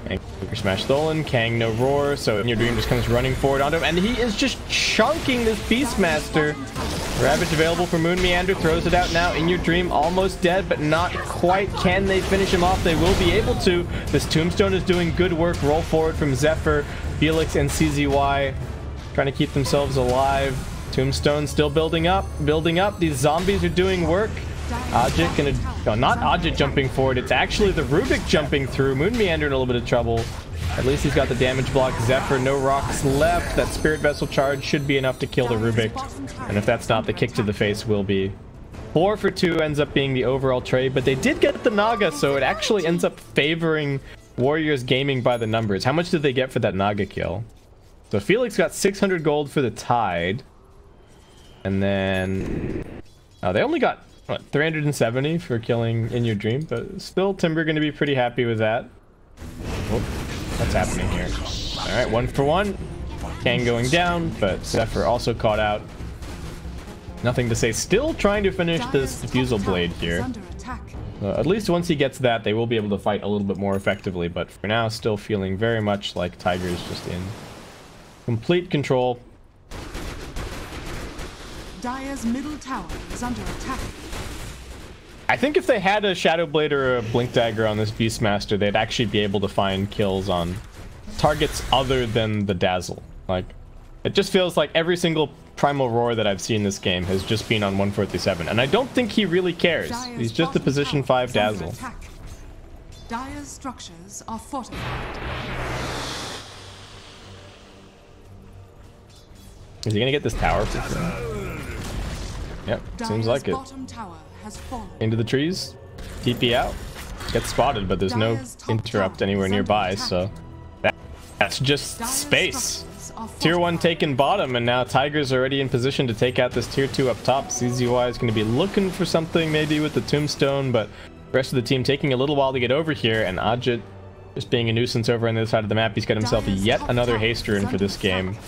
And Smash stolen. Kang no Roar. So In Your Dream just comes running forward onto him. And he is just chunking this Beastmaster. Ravage available for Moon Meander. Throws it out now. In Your Dream almost dead, but not quite. Can they finish him off? They will be able to. This Tombstone is doing good work. Roll forward from Zephyr, Felix, and CZY. Trying to keep themselves alive. Tombstone still building up. These zombies are doing work. Ajit gonna... No, not Ajit jumping forward. It's actually the Rubik jumping through. Moon Meander in a little bit of trouble. At least he's got the damage block. Zephyr, no rocks left. That Spirit Vessel charge should be enough to kill the Rubik. And if that's not, the kick to the face will be. 4 for 2 ends up being the overall trade. But they did get the Naga, so it actually ends up favoring Warriors Gaming by the numbers. How much did they get for that Naga kill? So Felix got 600 gold for the Tide. And then they only got, what, 370 for killing In Your Dream, but still Timber going to be pretty happy with that. Whoop, what's happening here? All right, 1 for 1. Kang going down, but Zephyr also caught out. Nothing to say. Still trying to finish this Diffusal Blade here. At least once he gets that, they will be able to fight a little bit more effectively, but for now, still feeling very much like Tiger's just in complete control. Dire's middle tower is under attack. I think if they had a Shadow Blade or a Blink Dagger on this Beastmaster, they'd actually be able to find kills on targets other than the Dazzle. Like, it just feels like every single Primal Roar that I've seen this game has just been on 147, and I don't think he really cares. He's just a position 5 Dazzle. Dire's structures are fortified. Is he gonna get this tower? Yep, seems like it. Into the trees, TP out, gets spotted, but there's no interrupt anywhere nearby, so that's just space. Tier 1 taken bottom, and now Tiger's already in position to take out this Tier 2 up top. CZY is going to be looking for something maybe with the Tombstone, but the rest of the team taking a little while to get over here, and Ajit just being a nuisance over on the other side of the map. He's got himself yet another haste rune for this game.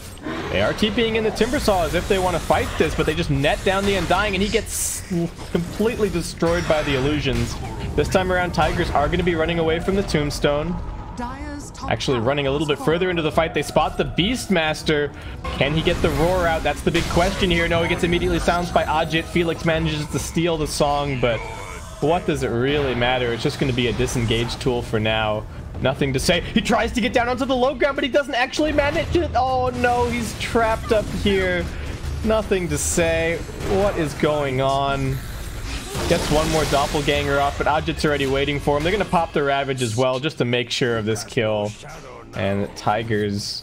They are TPing in the Timbersaw as if they want to fight this, but they just net down the Undying, and he gets completely destroyed by the illusions. This time around, Tigers are going to be running away from the Tombstone. Actually running a little bit further into the fight. They spot the Beastmaster. Can he get the Roar out? That's the big question here. No, he gets immediately silenced by Ajit. Felix manages to steal the Song, but what does it really matter? It's just going to be a disengage tool for now. Nothing to say. He tries to get down onto the low ground, but he doesn't actually manage it. Oh no, he's trapped up here. Nothing to say. What is going on? Gets one more doppelganger off, but Ajit's already waiting for him. They're going to pop the Ravage as well, just to make sure of this kill. And Tigers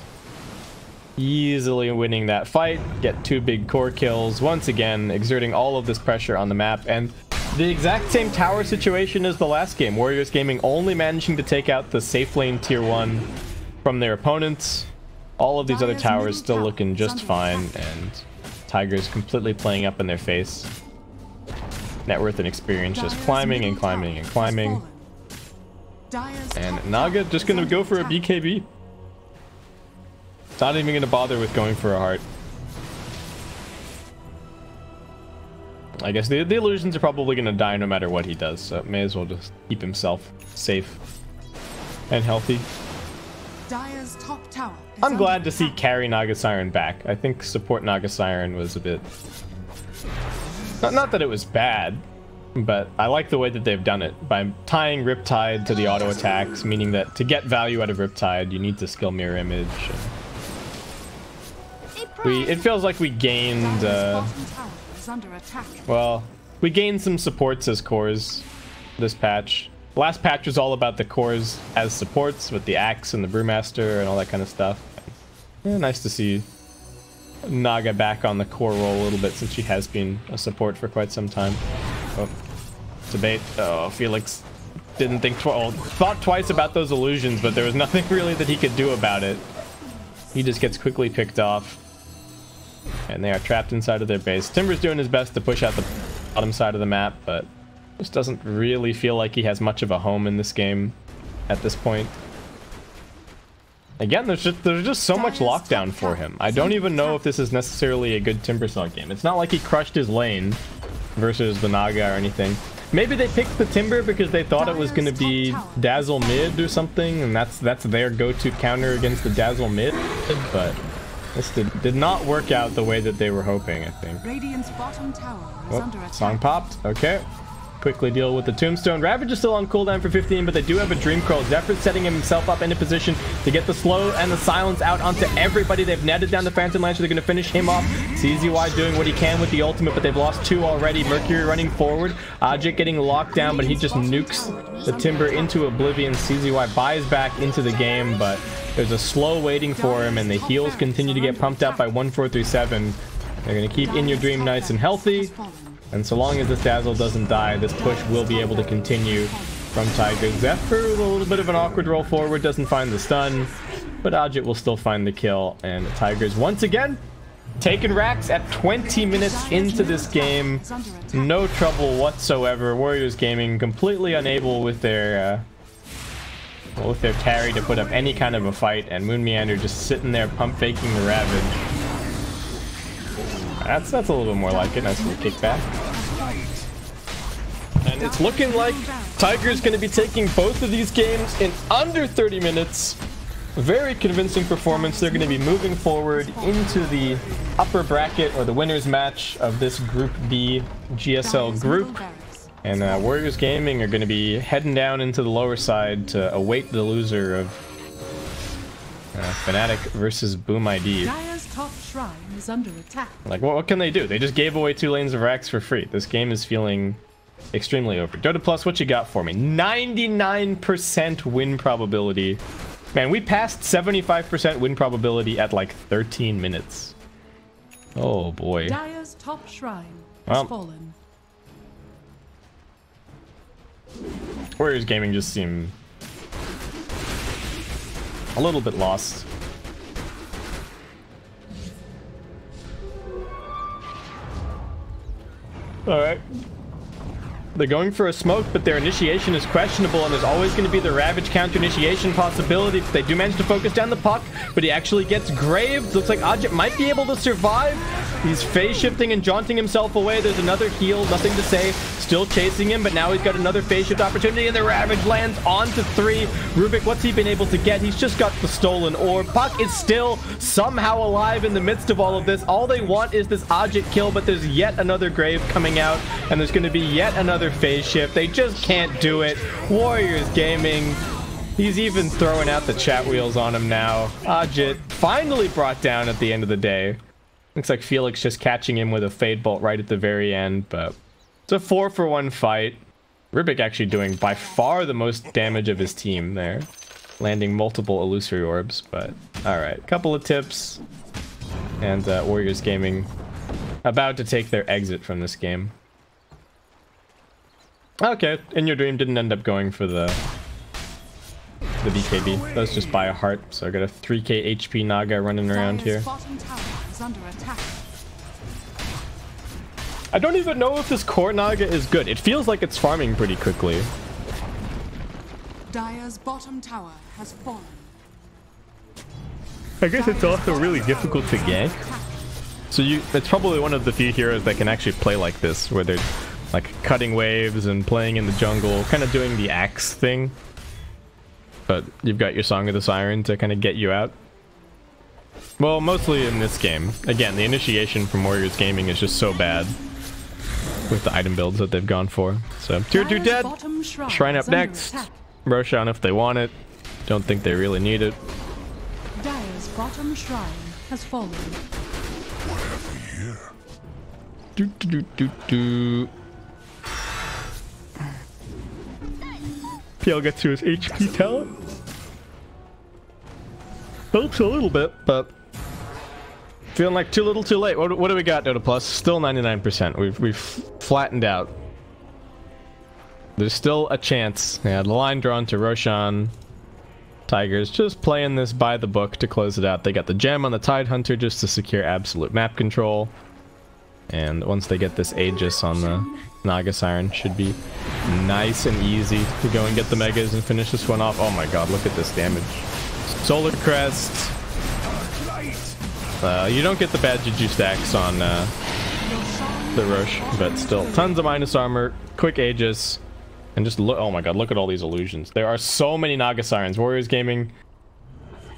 easily winning that fight. Get 2 big core kills. Once again, exerting all of this pressure on the map. And the exact same tower situation as the last game. Warriors Gaming only managing to take out the safe lane tier 1 from their opponents. All of these other towers still looking just fine. And Tigers completely playing up in their face. Net worth and experience just climbing and climbing and climbing. And Naga just gonna go for a BKB. Not even gonna bother with going for a heart. I guess the illusions are probably gonna die no matter what he does, so may as well just keep himself safe and healthy. I'm glad to see carry Naga Siren back. I think support Naga Siren was a bit... Not that it was bad, but I like the way that they've done it by tying Riptide to the auto attacks, meaning that to get value out of Riptide, you need to skill Mirror Image. It feels like we gained, well, we gained some supports as cores this patch. Last patch was all about the cores as supports with the Axe and the Brewmaster and all that kind of stuff. Yeah, nice to see Naga back on the core role a little bit since she has been a support for quite some time. Oh, debate. Oh, Felix didn't think thought twice about those illusions, but there was nothing really that he could do about it. He just gets quickly picked off. And they are trapped inside of their base. Timber's doing his best to push out the bottom side of the map, but just doesn't really feel like he has much of a home in this game at this point. Again, there's just so much lockdown for him. I don't even know if this is necessarily a good Timbersaw game. It's not like he crushed his lane versus the Naga or anything. Maybe they picked the Timber because they thought it was going to be Dazzle mid or something, and that's their go-to counter against the Dazzle mid, but this did not work out the way that they were hoping, I think. Radiant's bottom tower is under attack. Song popped. Okay. Quickly deal with the Tombstone. Ravage is still on cooldown for 15, but they do have a Dream Curl. Zephyr's setting himself up in a position to get the slow and the silence out onto everybody. They've netted down the Phantom Lancer. They're going to finish him off. CZY doing what he can with the ultimate, but they've lost 2 already. Mercury running forward. Ajit getting locked down, but he just nukes the Timber into oblivion. CZY buys back into the game, but there's a slow waiting for him, and the heals continue to get pumped up by 1437. They're going to keep In Your Dream nice and healthy. And so long as this Dazzle doesn't die, this push will be able to continue from Tiger. Zephyr with a little bit of an awkward roll forward, doesn't find the stun, but Ajit will still find the kill. And the Tigers once again taking racks at 20 minutes into this game. No trouble whatsoever. Warriors Gaming completely unable with their carry to put up any kind of a fight, and Moon Meander just sitting there pump faking the Ravage. That's a little bit more like it. Nice little kickback. And it's looking like Tiger's going to be taking both of these games in under 30 minutes. Very convincing performance. They're going to be moving forward into the upper bracket, or the winner's match of this Group B GSL group. And Warriors Gaming are going to be heading down into the lower side to await the loser of Fnatic versus Boom ID. Top shrine is under attack. Like, what can they do? They just gave away 2 lanes of racks for free. This game is feeling extremely over. Dota Plus, what you got for me? 99% win probability. Man, we passed 75% win probability at like 13 minutes. Oh boy. Dire's top shrine has fallen. Warriors Gaming just seem a little bit lost. Alright. They're going for a smoke, but their initiation is questionable, and there's always going to be the Ravage counter initiation possibility. They do manage to focus down the puck, but he actually gets graved. Looks like Ajit might be able to survive. He's phase shifting and jaunting himself away. There's another heal, nothing to say. Still chasing him, but now he's got another phase shift opportunity, and the Ravage lands onto 3. Rubik, what's he been able to get? He's just got the stolen orb. Puck is still somehow alive in the midst of all of this. All they want is this Ajit kill, but there's yet another grave coming out, and there's going to be yet another phase shift. They just can't do it. Warriors Gaming He's even throwing out the chat wheels on him now. Ajit finally brought down at the end of the day. Looks like Felix just catching him with a Fade Bolt right at the very end, but it's a 4-for-1 fight. Rubik actually doing by far the most damage of his team there. Landing multiple illusory orbs, but alright. Couple of tips. And Warriors Gaming about to take their exit from this game. Okay, In Your Dream didn't end up going for the BKB. That was just by a heart, so I got a 3k HP Naga running around here. I don't even know if this core Naga is good. It feels like it's farming pretty quickly. Dire's bottom tower has fallen. I guess it's also really difficult to gank. So it's probably one of the few heroes that can actually play like this, where they're like cutting waves and playing in the jungle, kind of doing the axe thing. But you've got your Song of the Siren to kind of get you out. Well, mostly in this game. Again, the initiation from Warriors Gaming is just so bad with the item builds that they've gone for. So, tier 2 dead. Shrine up next. Roshan if they want it. Don't think they really need it. Dire's bottom shrine has fallen. PL gets to his HP talent. Helps a little bit, but feeling like too little too late. What do we got, Dota Plus? Still 99%. We've flattened out. There's still a chance. Yeah, the line drawn to Roshan. Tigers just playing this by the book to close it out. They got the gem on the Tidehunter just to secure absolute map control. And once they get this Aegis on the Naga Siren, should be nice and easy to go and get the Megas and finish this one off. Oh my god, look at this damage. Solar Crest. You don't get the bad Juju stacks on the Roche, but still tons of minus armor, quick Aegis, and just look. Oh my god, look at all these illusions. There are so many Naga Sirens. Warriors Gaming.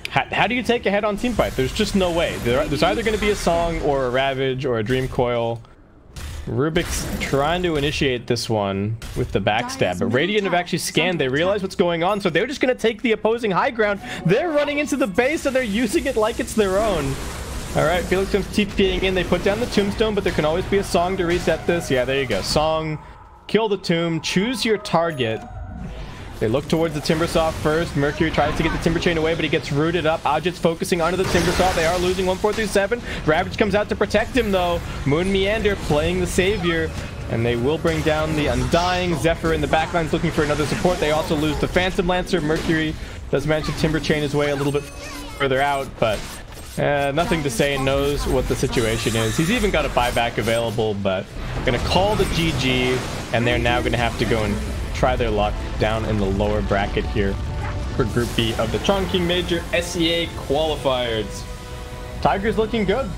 How do you take a head on Teamfight? There's just no way. There's either going to be a Song or a Ravage or a Dream Coil. Rubik's trying to initiate this one with the backstab, but Radiant have actually scanned. They realize what's going on, so they're just going to take the opposing high ground. They're running into the base, and they're using it like it's their own. All right, Felix comes TPing in. They put down the Tombstone, but there can always be a Song to reset this. Yeah, there you go. Song, kill the tomb, choose your target. They look towards the Timbersaw first. Mercury tries to get the Timber Chain away, but he gets rooted up. Ajit's focusing onto the Timbersaw. They are losing 1-4-3-7. Ravage comes out to protect him, though. Moon Meander playing the savior, and they will bring down the Undying. Zephyr in the backline's looking for another support. They also lose the Phantom Lancer. Mercury does manage to Timber Chain his way a little bit further out, but nothing to say, and knows what the situation is. He's even got a buyback available, but gonna call the GG, and they're now gonna have to go and try their luck down in the lower bracket here for Group B of the Chongqing Major SEA Qualifiers. Tigers looking good.